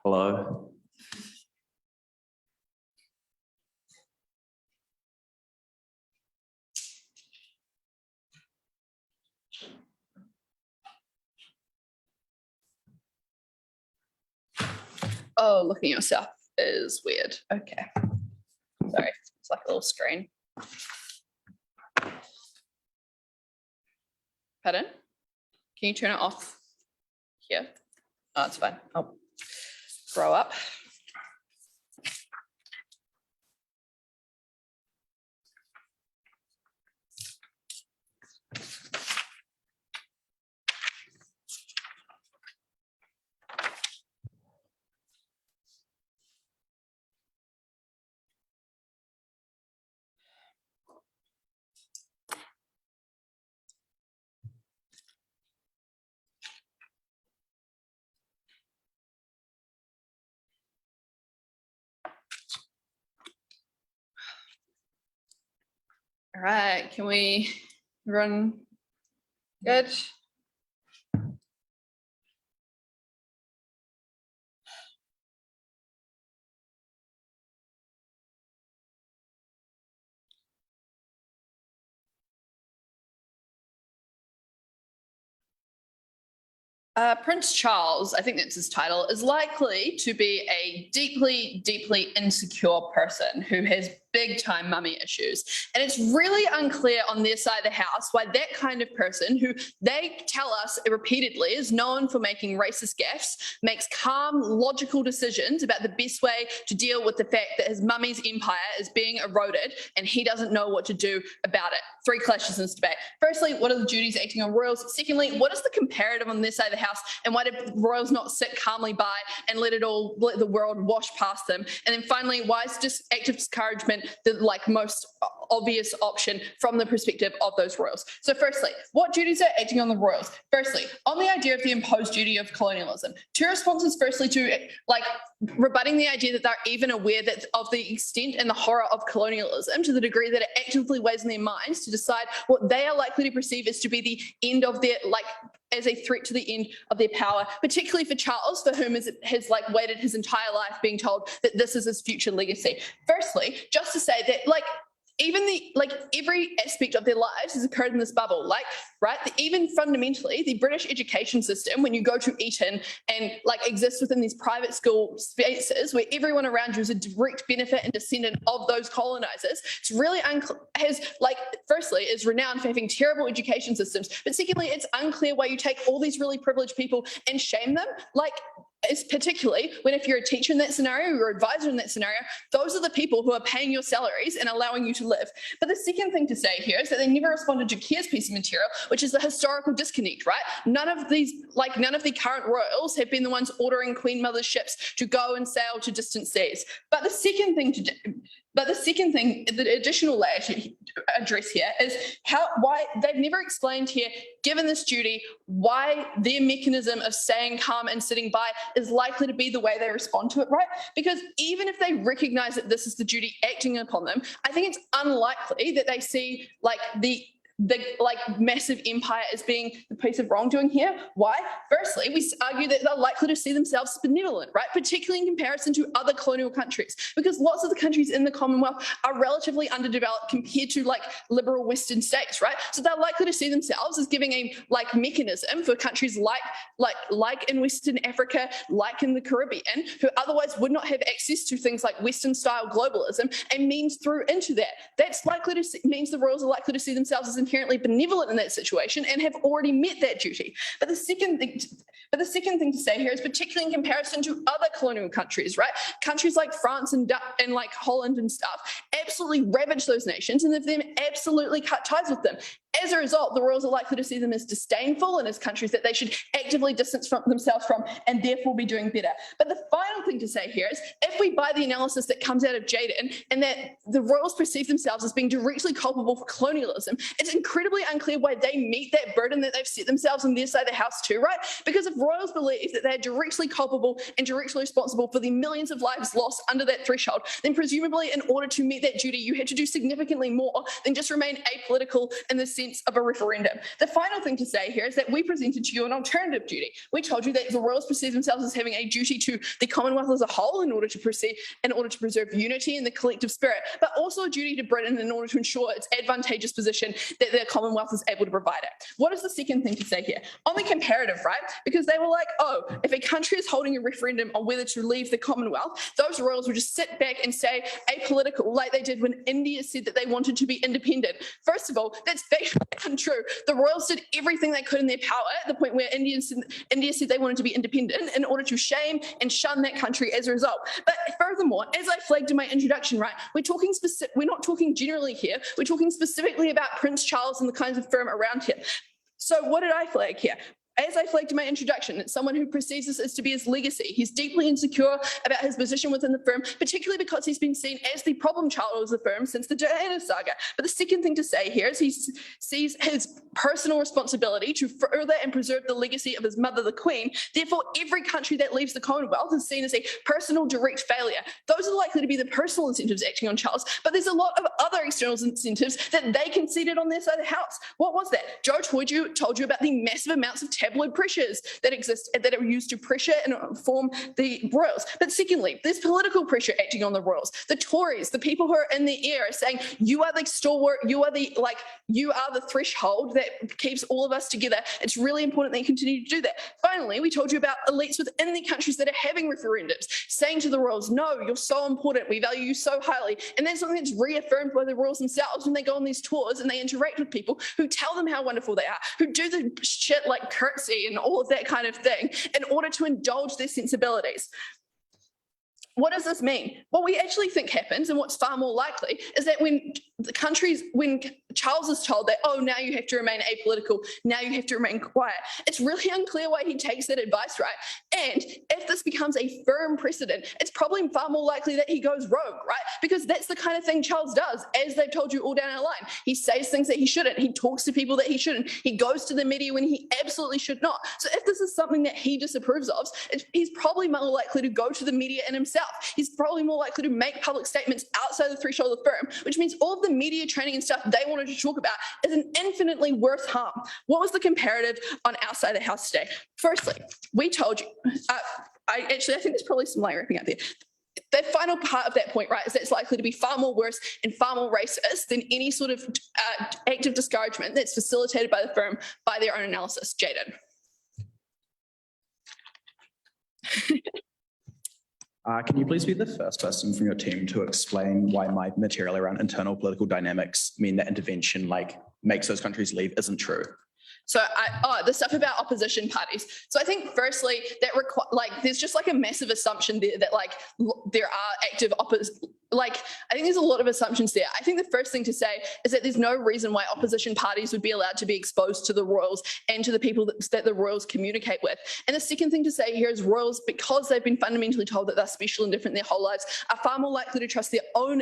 Hello. Oh, look at yourself. is weird. Okay. Sorry, it's like a little screen. Pardon? Can you turn it off here? Oh, it's fine. I'll throw up. All right, can we run? Good. Prince Charles, I think that's his title, is likely to be a deeply, deeply insecure person who has big time mummy issues. And it's really unclear on their side of the house why that kind of person, who they tell us repeatedly is known for making racist gaffes, makes calm, logical decisions about the best way to deal with the fact that his mummy's empire is being eroded and he doesn't know what to do about it. Three clashes in this debate. Firstly, what are the duties acting on royals? Secondly, what is the comparative on this side of the house, and why did royals not sit calmly by and let the world wash past them? And then finally, why is just active discouragement the most obvious option from the perspective of those royals? So firstly, what duties are acting on the royals? Firstly, on the idea of the imposed duty of colonialism, two responses. Firstly, to rebutting the idea that they're even aware that of the extent and the horror of colonialism to the degree that it actively weighs in their minds to decide what they are likely to perceive as to be the end of their, as a threat to the end of their power, particularly for Charles, for whom has waited his entire life being told that this is his future legacy. Firstly, just to say that even every aspect of their lives has occurred in this bubble, even fundamentally, the British education system, when you go to Eton and exists within these private school spaces where everyone around you is a direct benefit and descendant of those colonizers, it's really firstly is renowned for having terrible education systems, but secondly, it's unclear why you take all these really privileged people and shame them. Is particularly when if you're a teacher in that scenario, you're an advisor in that scenario, those are the people who are paying your salaries and allowing you to live. But the second thing to say here is that they never responded to Kier's piece of material, which is the historical disconnect, right? None of the current royals have been the ones ordering Queen Mother's ships to go and sail to distant seas. But the second thing the additional layer to address here is why they've never explained here, given this duty, why their mechanism of staying calm and sitting by is likely to be the way they respond to it, right? Because even if they recognize that this is the duty acting upon them, I think it's unlikely that they see the massive empire as being the piece of wrongdoing here. Why? Firstly, we argue that they're likely to see themselves as benevolent, right? Particularly in comparison to other colonial countries, because lots of the countries in the Commonwealth are relatively underdeveloped compared to liberal Western states, right? So they're likely to see themselves as giving a mechanism for countries like in Western Africa, like in the Caribbean, who otherwise would not have access to things like Western style globalism, and means through into that. That's means the royals are likely to see themselves as inherently benevolent in that situation and have already met that duty. But the second thing to say here is particularly in comparison to other colonial countries, right? Countries like France and Holland and stuff absolutely ravage those nations and have them absolutely cut ties with them. As a result, the royals are likely to see them as disdainful and as countries that they should actively distance themselves from and therefore be doing better. But the final thing to say here is if we buy the analysis that comes out of Jaiden and that the royals perceive themselves as being directly culpable for colonialism, it's incredibly unclear why they meet that burden that they've set themselves on their side of the house too, right? Because if royals believe that they're directly culpable and directly responsible for the millions of lives lost under that threshold, then presumably in order to meet that duty, you had to do significantly more than just remain apolitical in the sense sense of a referendum. The final thing to say here is that we presented to you an alternative duty. We told you that the royals perceive themselves as having a duty to the Commonwealth as a whole in order to preserve unity in the collective spirit, but also a duty to Britain in order to ensure its advantageous position that the Commonwealth is able to provide it. What is the second thing to say here? On the comparative, right? Because they were like, oh, if a country is holding a referendum on whether to leave the Commonwealth, those royals would just sit back and say apolitical, like they did when India said that they wanted to be independent. First of all, that's factually untrue. The royals did everything they could in their power at the point where India said they wanted to be independent in order to shame and shun that country as a result. But furthermore, as I flagged in my introduction, right, we're not talking generally here. We're talking specifically about Prince Charles and the kinds of firm around him. So what did I flag here? As I flagged in my introduction, it's someone who perceives this as to be his legacy. He's deeply insecure about his position within the firm, particularly because he's been seen as the problem child of the firm since the Diana saga. But the second thing to say here is he sees his personal responsibility to further and preserve the legacy of his mother, the Queen. Therefore, every country that leaves the Commonwealth is seen as a personal direct failure. Those are likely to be the personal incentives acting on Charles, but there's a lot of other external incentives that they conceded on their side of the house. What was that? Joe told you about the massive amounts of tabloid pressures that exist, that are used to pressure and inform the royals. But secondly, there's political pressure acting on the royals. The Tories, the people who are in the air, are saying, you are the stalwart, you are the threshold that keeps all of us together. It's really important that you continue to do that. Finally, we told you about elites within the countries that are having referendums, saying to the royals, no, you're so important, we value you so highly. And that's something that's reaffirmed by the royals themselves when they go on these tours and they interact with people who tell them how wonderful they are, who do the shit like curtsy and all of that kind of thing in order to indulge their sensibilities. What does this mean? What we actually think happens, and what's far more likely, is that when Charles is told that, oh, now you have to remain apolitical, now you have to remain quiet, it's really unclear why he takes that advice, right? And if this becomes a firm precedent, it's probably far more likely that he goes rogue, right? Because that's the kind of thing Charles does, as they've told you all down our line. He says things that he shouldn't. He talks to people that he shouldn't. He goes to the media when he absolutely should not. So if this is something that he disapproves of, he's probably more likely to go to the media and himself. He's probably more likely to make public statements outside the threshold of the firm, which means all of the media training and stuff they wanted to talk about is an infinitely worse harm. What was the comparative on our side of the house today? Firstly, we told you, I think there's probably some light wrapping up there. The final part of that point, right, is that it's likely to be far more worse and far more racist than any sort of act of discouragement that's facilitated by the firm by their own analysis. Jaiden. Can you please be the first person from your team to explain why my material around internal political dynamics mean that intervention makes those countries leave isn't true? So the stuff about opposition parties. So I think firstly that there's just a massive assumption there that there are active I think there's a lot of assumptions there. I think the first thing to say is that there's no reason why opposition parties would be allowed to be exposed to the royals and to the people that the royals communicate with. And the second thing to say here is royals, because they've been fundamentally told that they're special and different their whole lives, are far more likely to trust their own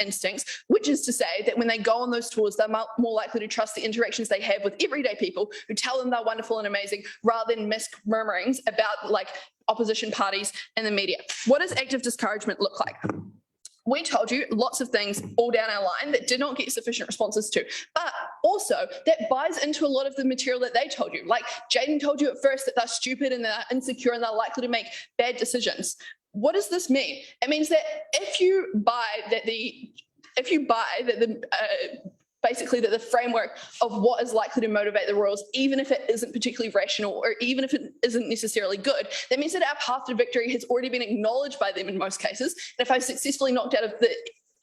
instincts, which is to say that when they go on those tours, they're more likely to trust the interactions they have with everyday people who tell them they're wonderful and amazing, rather than murmurings about opposition parties and the media. What does active discouragement look like? We told you lots of things all down our line that did not get sufficient responses to, but also that buys into a lot of the material that they told you. Like Jaiden told you at first that they're stupid and they're insecure and they're likely to make bad decisions. What does this mean? It means that if you buy that basically that the framework of what is likely to motivate the royals, even if it isn't particularly rational or even if it isn't necessarily good, that means that our path to victory has already been acknowledged by them in most cases. And if I've successfully knocked out of the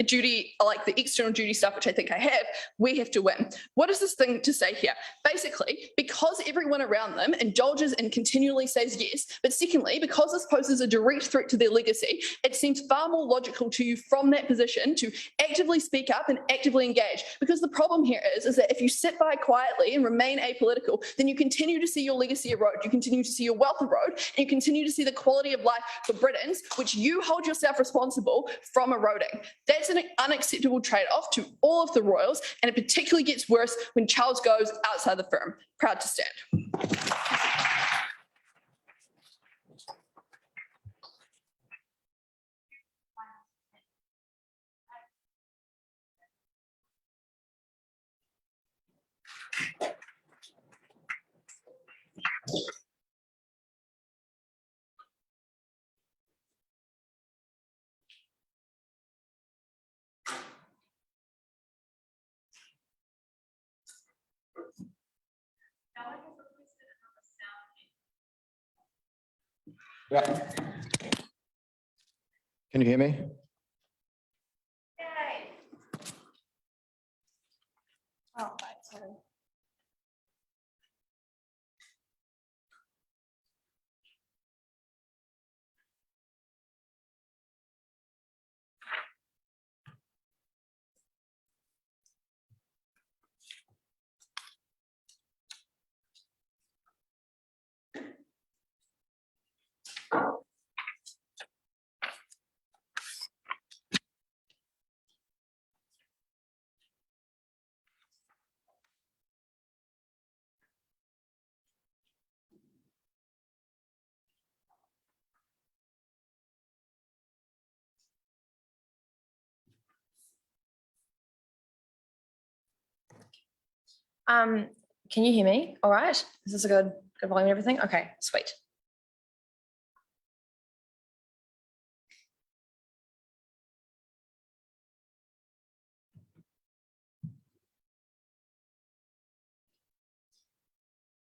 duty, like the external duty stuff, which I think I have, we have to win. What is this thing to say here? Basically, because everyone around them indulges and continually says yes, but secondly, because this poses a direct threat to their legacy, it seems far more logical to you from that position to actively speak up and actively engage. Because the problem here is that if you sit by quietly and remain apolitical, then you continue to see your legacy erode, you continue to see your wealth erode, and you continue to see the quality of life for Britons, which you hold yourself responsible from eroding. That's an unacceptable trade-off to all of the royals, and it particularly gets worse when Charles goes outside the firm. Proud to stand. Yeah. Can you hear me? Oh, right, sorry. Can you hear me? All right. Is this a good volume and everything? Okay, sweet.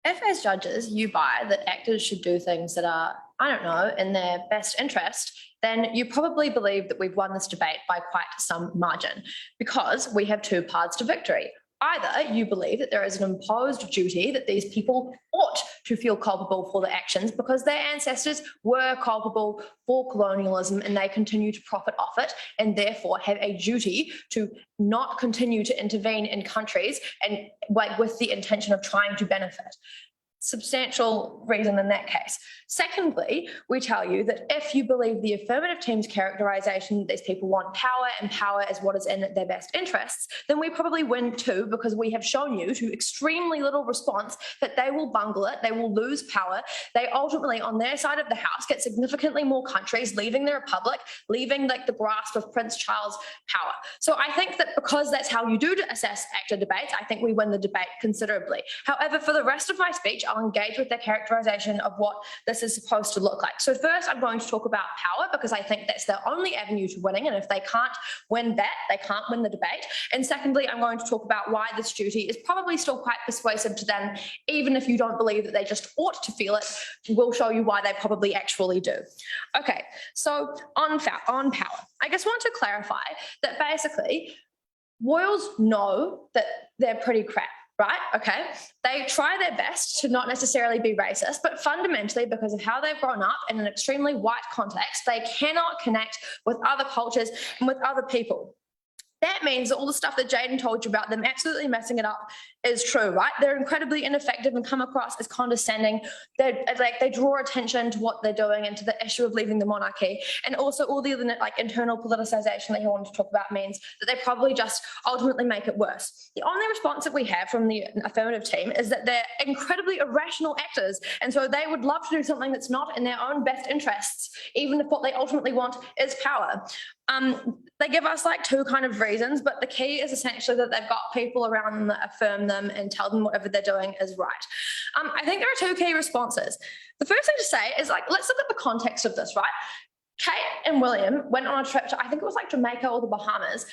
If as judges you buy that actors should do things that are, I don't know, in their best interest, then you probably believe that we've won this debate by quite some margin, because we have two paths to victory. Either you believe that there is an imposed duty that these people ought to feel culpable for their actions because their ancestors were culpable for colonialism and they continue to profit off it and therefore have a duty to not continue to intervene in countries and with the intention of trying to benefit. Substantial reason in that case. Secondly, we tell you that if you believe the affirmative team's characterisation that these people want power and power is what is in their best interests, then we probably win too, because we have shown you to extremely little response that they will bungle it, they will lose power, they ultimately on their side of the house get significantly more countries, leaving the Republic, leaving like the grasp of Prince Charles' power. So I think that because that's how you do assess actor debates, I think we win the debate considerably. However, for the rest of my speech, I'll engage with their characterisation of what this is supposed to look like. So first, I'm going to talk about power because I think that's their only avenue to winning. And if they can't win that, they can't win the debate. And secondly, I'm going to talk about why this duty is probably still quite persuasive to them, even if you don't believe that they just ought to feel it. We'll show you why they probably actually do. Okay, so on power, I just want to clarify that basically royals know that they're pretty crap. Right? Okay. They try their best to not necessarily be racist, but fundamentally, because of how they've grown up in an extremely white context, they cannot connect with other cultures and with other people. That means that all the stuff that Jaiden told you about them absolutely messing it up is true, right? They're incredibly ineffective and come across as condescending. They draw attention to what they're doing and to the issue of leaving the monarchy. And also all the other internal politicization that he wanted to talk about means that they probably just ultimately make it worse. The only response that we have from the affirmative team is that they're incredibly irrational actors. And so they would love to do something that's not in their own best interests, even if what they ultimately want is power. They give us like two kind of reasons, but the key is essentially that they've got people around them that affirm them and tell them whatever they're doing is right. I think there are two key responses. The first thing to say is like, let's look at the context of this, right? Kate and William went on a trip to, I think it was like Jamaica or the Bahamas.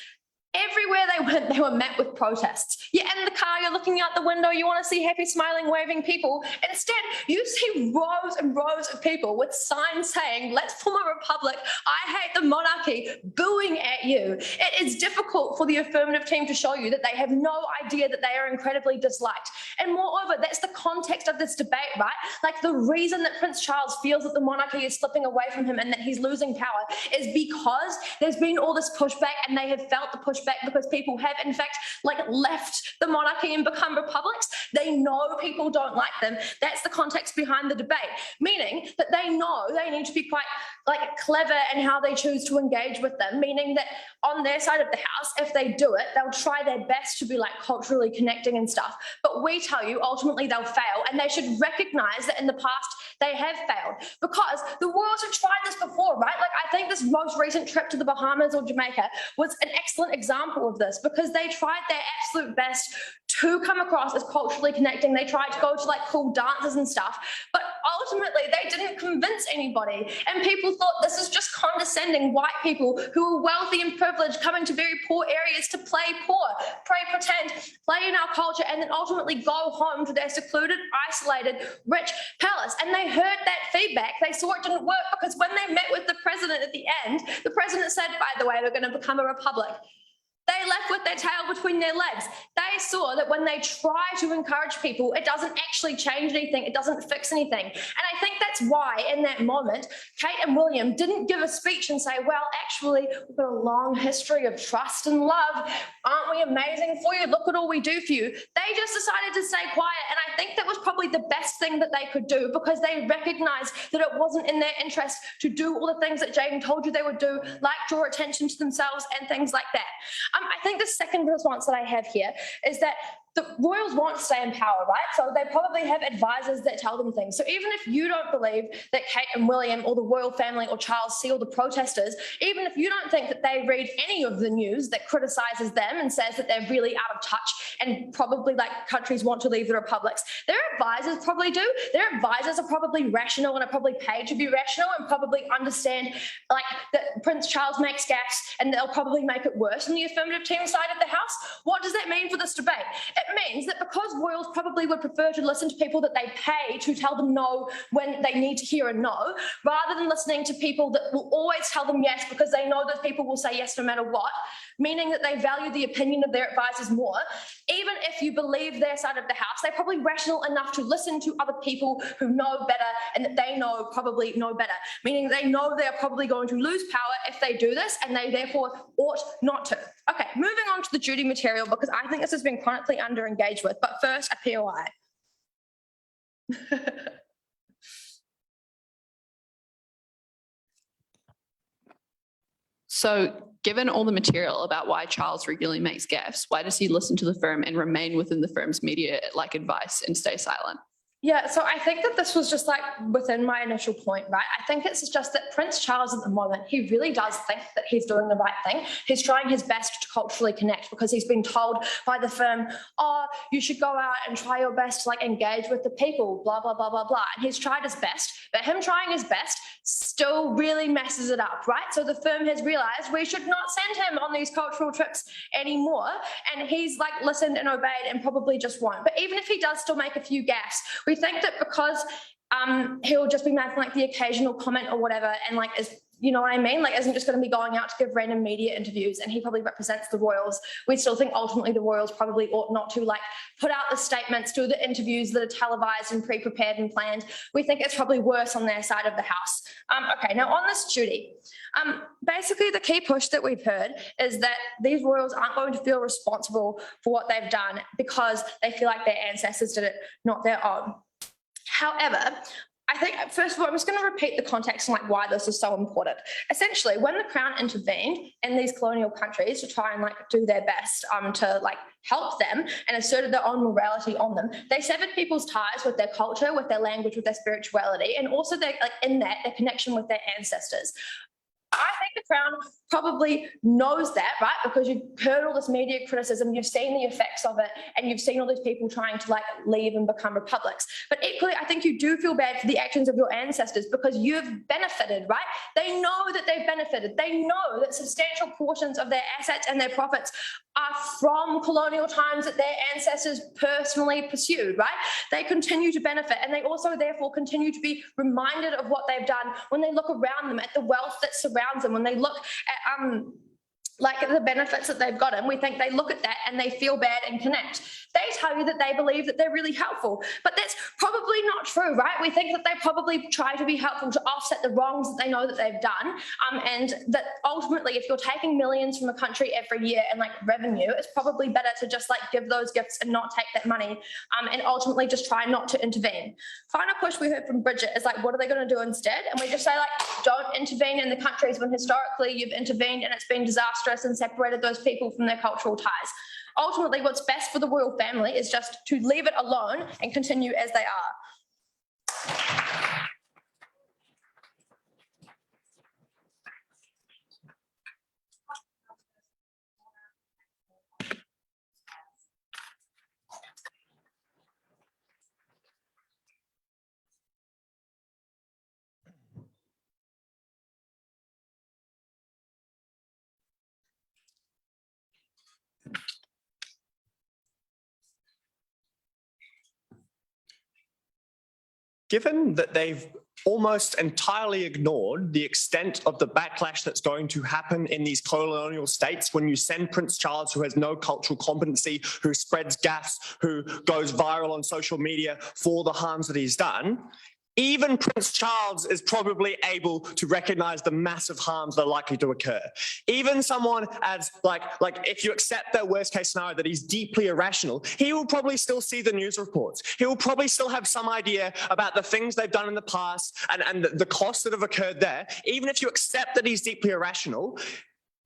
Everywhere they went, they were met with protests. You're in the car, you're looking out the window, you want to see happy, smiling, waving people. Instead, you see rows and rows of people with signs saying, let's form a republic, I hate the monarchy, booing at you. It is difficult for the affirmative team to show you that they have no idea that they are incredibly disliked. And moreover, that's the context of this debate, right? Like the reason that Prince Charles feels that the monarchy is slipping away from him and that he's losing power is because there's been all this pushback and they have felt the pushback because people have in fact like left the monarchy and become republics. They know people don't like them. That's the context behind the debate, meaning that they know they need to be quite like clever in how they choose to engage with them, meaning that on their side of the house, if they do it, they'll try their best to be like culturally connecting and stuff. But we tell you ultimately they'll fail, and they should recognize that in the past they have failed because the royals have tried this before, right? Like I think this most recent trip to the Bahamas or Jamaica was an excellent example of this because they tried their absolute best to come across as culturally connecting. They tried to go to like cool dances and stuff, but ultimately they didn't convince anybody. And people thought this is just condescending white people who are wealthy and privileged coming to very poor areas to play poor, pretend, play in our culture, and then ultimately go home to their secluded, isolated, rich palace. And they heard that feedback, they saw it didn't work because when they met with the president at the end, the president said, by the way, we're going to become a republic. They left with their tail between their legs. They saw that when they try to encourage people, it doesn't actually change anything. It doesn't fix anything. And I think that's why in that moment, Kate and William didn't give a speech and say, well, actually, we've got a long history of trust and love. Aren't we amazing for you? Look at all we do for you. They just decided to stay quiet. And I think that was probably the best thing that they could do because they recognized that it wasn't in their interest to do all the things that Jaiden told you they would do, like draw attention to themselves and things like that. I think the second response that I have here is that the royals won't stay in power, right? So they probably have advisors that tell them things. So even if you don't believe that Kate and William or the royal family or Charles see all the protesters, even if you don't think that they read any of the news that criticizes them and says that they're really out of touch and probably like countries want to leave the republics, their advisors probably do. Their advisors are probably rational and are probably paid to be rational and probably understand like that Prince Charles makes gaffes and they'll probably make it worse on the affirmative team side of the house. What does that mean for this debate? It means that because royals probably would prefer to listen to people that they pay to tell them no when they need to hear a no, rather than listening to people that will always tell them yes because they know those people will say yes no matter what, meaning that they value the opinion of their advisors more. Even if you believe their side of the house, they're probably rational enough to listen to other people who know better and that they know probably know better, meaning they know they're probably going to lose power if they do this and they therefore ought not to. Okay, moving on to the duty material because I think this has been chronically under-engaged with, but first a POI. So given all the material about why Charles regularly makes gaffes, why does he listen to the firm and remain within the firm's media like advice and stay silent? Yeah, so I think that this was just like within my initial point, right? I think it's just that Prince Charles at the moment, he really does think that he's doing the right thing. He's trying his best to culturally connect because he's been told by the firm, oh, you should go out and try your best to like engage with the people, blah, blah, blah, blah, blah. And he's tried his best, but him trying his best still really messes it up, right? So the firm has realized we should not send him on these cultural trips anymore. And he's like listened and obeyed and probably just won't. But even if he does still make a few gaffes, we think that because he'll just be making like the occasional comment or whatever and like is, you know what I mean? Like isn't just going to be going out to give random media interviews and he probably represents the royals. We still think ultimately the royals probably ought not to like put out the statements, do the interviews that are televised and pre-prepared and planned. We think it's probably worse on their side of the house. Okay, now on this duty, basically the key push that we've heard is that these royals aren't going to feel responsible for what they've done because they feel like their ancestors did it, not their own. However, I think, first of all, I'm just going to repeat the context and like why this is so important. Essentially, when the Crown intervened in these colonial countries to try and like do their best to like help them and asserted their own morality on them, they severed people's ties with their culture, with their language, with their spirituality, and also their like in that their connection with their ancestors. I think the Crown probably knows that, right? Because you've heard all this media criticism, you've seen the effects of it, and you've seen all these people trying to like leave and become republics. But equally, I think you do feel bad for the actions of your ancestors because you've benefited, right? They know that they've benefited. They know that substantial portions of their assets and their profits are from colonial times that their ancestors personally pursued, right? They continue to benefit and they also therefore continue to be reminded of what they've done when they look around them at the wealth that surrounds them, when they look at like the benefits that they've gotten. We think they look at that and they feel bad and connect. They tell you that they believe that they're really helpful, but that's probably not true, right? We think that they probably try to be helpful to offset the wrongs that they know that they've done, and that ultimately if you're taking millions from a country every year and like revenue, it's probably better to just like give those gifts and not take that money, and ultimately just try not to intervene. Final push we heard from Bridget is like, what are they going to do instead? And we just say like, don't intervene in the countries when historically you've intervened and it's been disastrous and separated those people from their cultural ties. Ultimately, what's best for the royal family is just to leave it alone and continue as they are. given that they've almost entirely ignored the extent of the backlash that's going to happen in these colonial states when you send Prince Charles, who has no cultural competency, who spreads gaffes, who goes viral on social media for the harms that he's done, even Prince Charles is probably able to recognize the massive harms that are likely to occur. Even someone as like if you accept their worst case scenario that he's deeply irrational, he will probably still see the news reports. He will probably still have some idea about the things they've done in the past and the costs that have occurred there. Even if you accept that he's deeply irrational,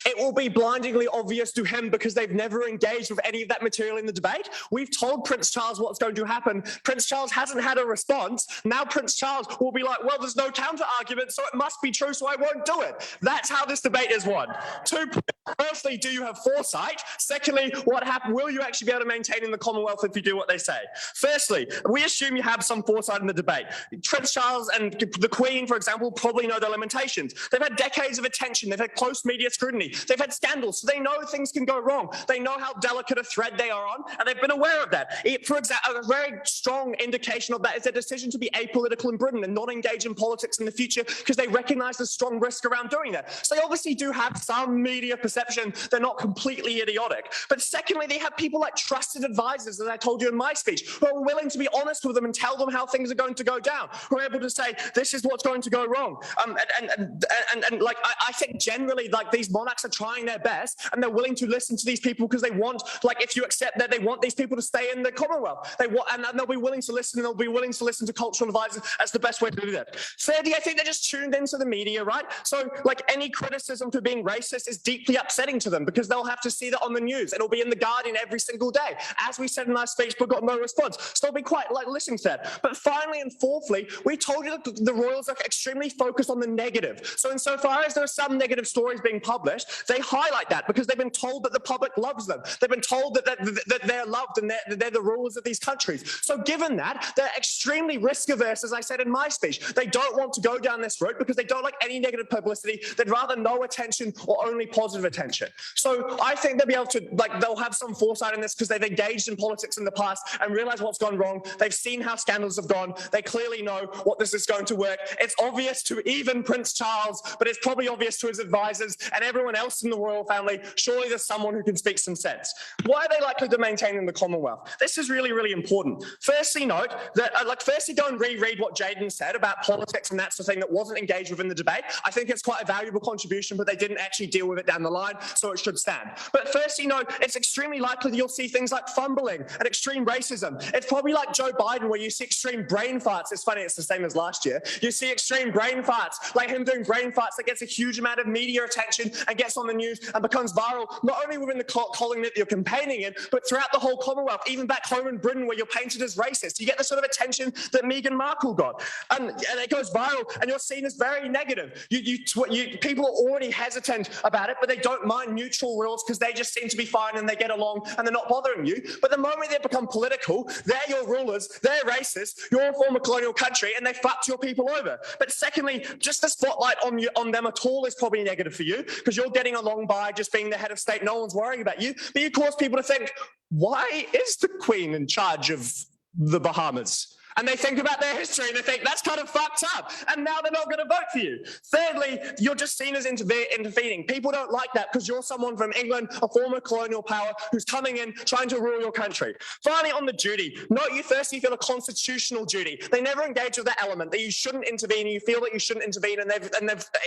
it will be blindingly obvious to him because they've never engaged with any of that material in the debate. We've told Prince Charles what's going to happen. Prince Charles hasn't had a response. Now Prince Charles will be like, well, there's no counter argument, so it must be true, so I won't do it. That's how this debate is won. 2 points. Firstly, do you have foresight? Secondly, what happened? Will you actually be able to maintain in the Commonwealth if you do what they say? Firstly, we assume you have some foresight in the debate. Prince Charles and the Queen, for example, probably know their limitations. They've had decades of attention. They've had close media scrutiny. They've had scandals, so they know things can go wrong. They know how delicate a thread they are on, and they've been aware of that. For example, a very strong indication of that is their decision to be apolitical in Britain and not engage in politics in the future because they recognise the strong risk around doing that. So they obviously do have some media perception. They're not completely idiotic. But secondly, they have people like trusted advisors, as I told you in my speech, who are willing to be honest with them and tell them how things are going to go down, who are able to say, this is what's going to go wrong. I think generally, like, these monarchs are trying their best and they're willing to listen to these people because they want, like, if you accept that, they want these people to stay in the Commonwealth. They want, and they'll be willing to listen, and they'll be willing to listen to cultural advisors as the best way to do that. Thirdly, I think they're just tuned into the media, right? So, like, any criticism for being racist is deeply upsetting to them because they'll have to see that on the news. It'll be in the Guardian every single day. As we said in our speech, but got no response. So they'll be quite like listening to that. But finally and fourthly, we told you that the royals are extremely focused on the negative. So insofar as there are some negative stories being published, they highlight that because they've been told that the public loves them. They've been told that they're loved and they're the rulers of these countries. So given that, they're extremely risk averse, as I said in my speech. They don't want to go down this route because they don't like any negative publicity. They'd rather no attention or only positive attention. So I think they'll be able to, like, they'll have some foresight in this because they've engaged in politics in the past and realized what's gone wrong. They've seen how scandals have gone. They clearly know what this is going to work. It's obvious to even Prince Charles, but it's probably obvious to his advisors and everyone else in the royal family. Surely there's someone who can speak some sense. Why are they likely to maintain in the Commonwealth? This is really, really important. Firstly, note that, firstly, go and reread what Jaiden said about politics and that sort of thing that wasn't engaged with in the debate. I think it's quite a valuable contribution, but they didn't actually deal with it down the line, so it should stand. But firstly, note, it's extremely likely that you'll see things like fumbling and extreme racism. It's probably like Joe Biden, where you see extreme brain farts. It's funny, it's the same as last year. You see extreme brain farts, like him doing brain farts that gets a huge amount of media attention and gets on the news and becomes viral, not only within the colony that you're campaigning in, but throughout the whole Commonwealth, even back home in Britain, where you're painted as racist. You get the sort of attention that Meghan Markle got. And it goes viral, and you're seen as very negative. People are already hesitant about it, but they don't mind neutral rules because they just seem to be fine and they get along and they're not bothering you. But the moment they become political, they're your rulers, they're racist, you're a former colonial country, and they fucked your people over. But secondly, just the spotlight on them at all is probably negative for you because you're getting along by just being the head of state. No one's worrying about you, but you cause people to think, why is the Queen in charge of the Bahamas? And they think about their history and they think that's kind of fucked up. And now they're not going to vote for you. Thirdly, you're just seen as intervening. People don't like that because you're someone from England, a former colonial power who's coming in trying to rule your country. Finally, on the duty, note you firstly feel a constitutional duty. They never engage with that element that you shouldn't intervene. You feel that you shouldn't intervene, and they've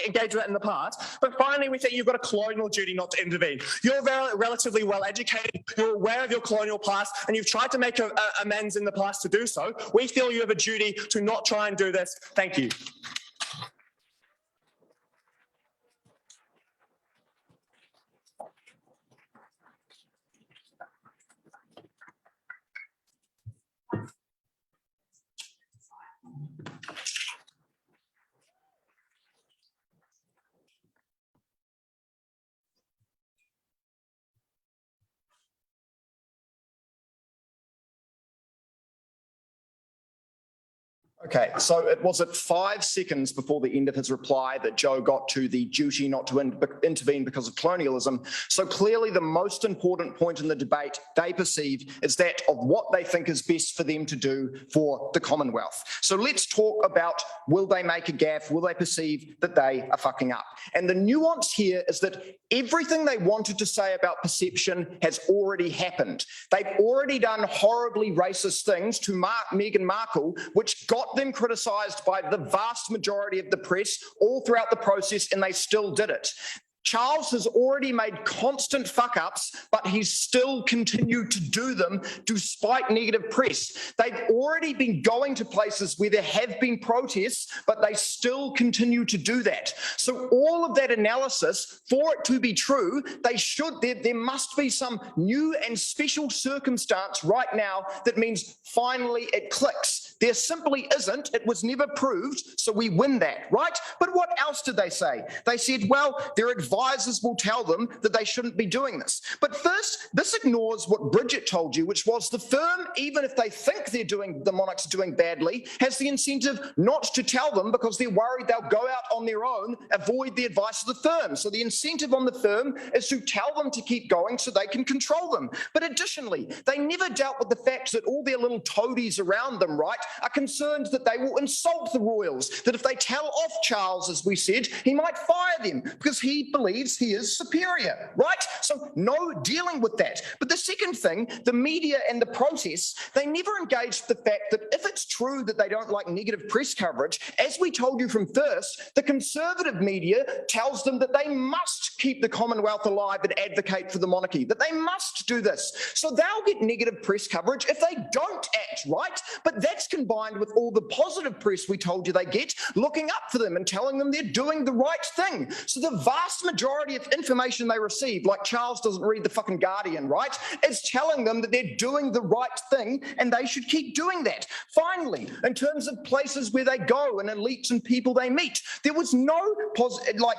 engaged with that in the past. But finally, we think you've got a colonial duty not to intervene. You're relatively well educated. You're aware of your colonial past, and you've tried to make amends in the past to do so. We feel you have a duty to not try and do this. Thank you. Okay, so it was at 5 seconds before the end of his reply that Joe got to the duty not to intervene because of colonialism. So clearly the most important point in the debate they perceive is that of what they think is best for them to do for the Commonwealth. So let's talk about, will they make a gaffe? Will they perceive that they are fucking up? And the nuance here is that everything they wanted to say about perception has already happened. They've already done horribly racist things to Meghan Markle, which got them criticised by the vast majority of the press all throughout the process, and they still did it. Charles has already made constant fuck-ups, but he's still continued to do them despite negative press. They've already been going to places where there have been protests, but they still continue to do that. So all of that analysis, for it to be true, there must be some new and special circumstance right now that means finally it clicks. There simply isn't. It was never proved, so we win that, right? But what else did they say? They said, well, their advisors will tell them that they shouldn't be doing this. But first, this ignores what Bridget told you, which was the firm, even if they think the monarchs are doing badly, has the incentive not to tell them because they're worried they'll go out on their own, avoid the advice of the firm. So the incentive on the firm is to tell them to keep going so they can control them. But additionally, they never dealt with the fact that all their little toadies around them, right, are concerned that they will insult the royals, that if they tell off Charles, as we said, he might fire them because he believes he is superior, right? So no dealing with that. But the second thing, the media and the protests, they never engaged the fact that if it's true that they don't like negative press coverage, as we told you from first, the conservative media tells them that they must keep the Commonwealth alive and advocate for the monarchy, that they must do this. So they'll get negative press coverage if they don't act right, but that's combined with all the positive press we told you they get, looking up for them and telling them they're doing the right thing. So the vast majority of information they receive, like Charles doesn't read the fucking Guardian, right, is telling them that they're doing the right thing and they should keep doing that. Finally, in terms of places where they go and elites and people they meet, there was no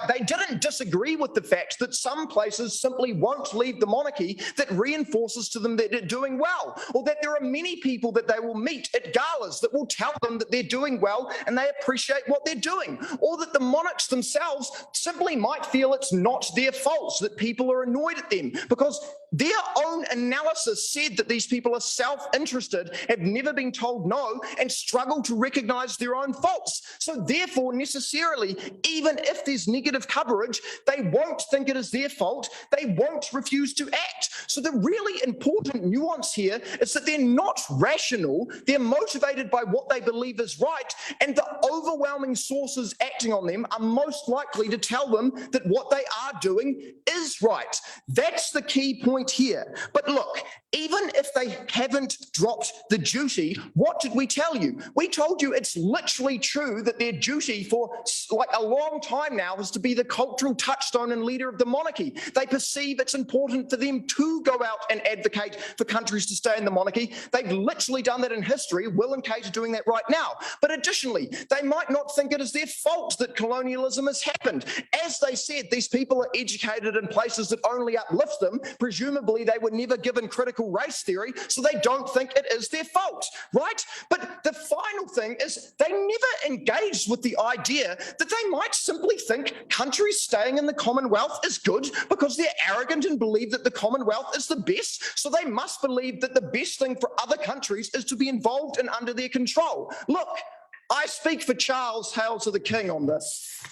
they didn't disagree with the fact that some places simply won't leave the monarchy, that reinforces to them that they're doing well, or that there are many people that they will meet at galas that will tell them that they're doing well and they appreciate what they're doing, or that the monarchs themselves simply might feel it's not their fault that people are annoyed at them because their own analysis said that these people are self-interested, have never been told no, and struggle to recognise their own faults. So therefore, necessarily, even if there's negative coverage, they won't think it is their fault. They won't refuse to act. So the really important nuance here is that they're not rational. They're motivated by what they believe is right, and the overwhelming sources acting on them are most likely to tell them that what they are doing is right. That's the key point here. But look, even if they haven't dropped the duty, what did we tell you? We told you it's literally true that their duty for like a long time now is to be the cultural touchstone and leader of the monarchy. They perceive it's important for them to go out and advocate for countries to stay in the monarchy. They've literally done that in history. Will and Kate are doing that right now. But additionally, they might not think it is their fault that colonialism has happened. As they said, these people are educated in places that only uplift them. Presumably, they were never given critical race theory, so they don't think it is their fault, right? But the final thing is they never engaged with the idea that they might simply think countries staying in the Commonwealth is good because they're arrogant and believe that the Commonwealth is the best, so they must believe that the best thing for other countries is to be involved and under their control. Look, I speak for Charles, hail to the king on this.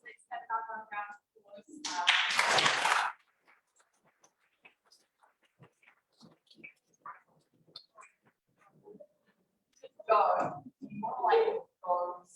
Let's have another round of applause. Go. More like goes.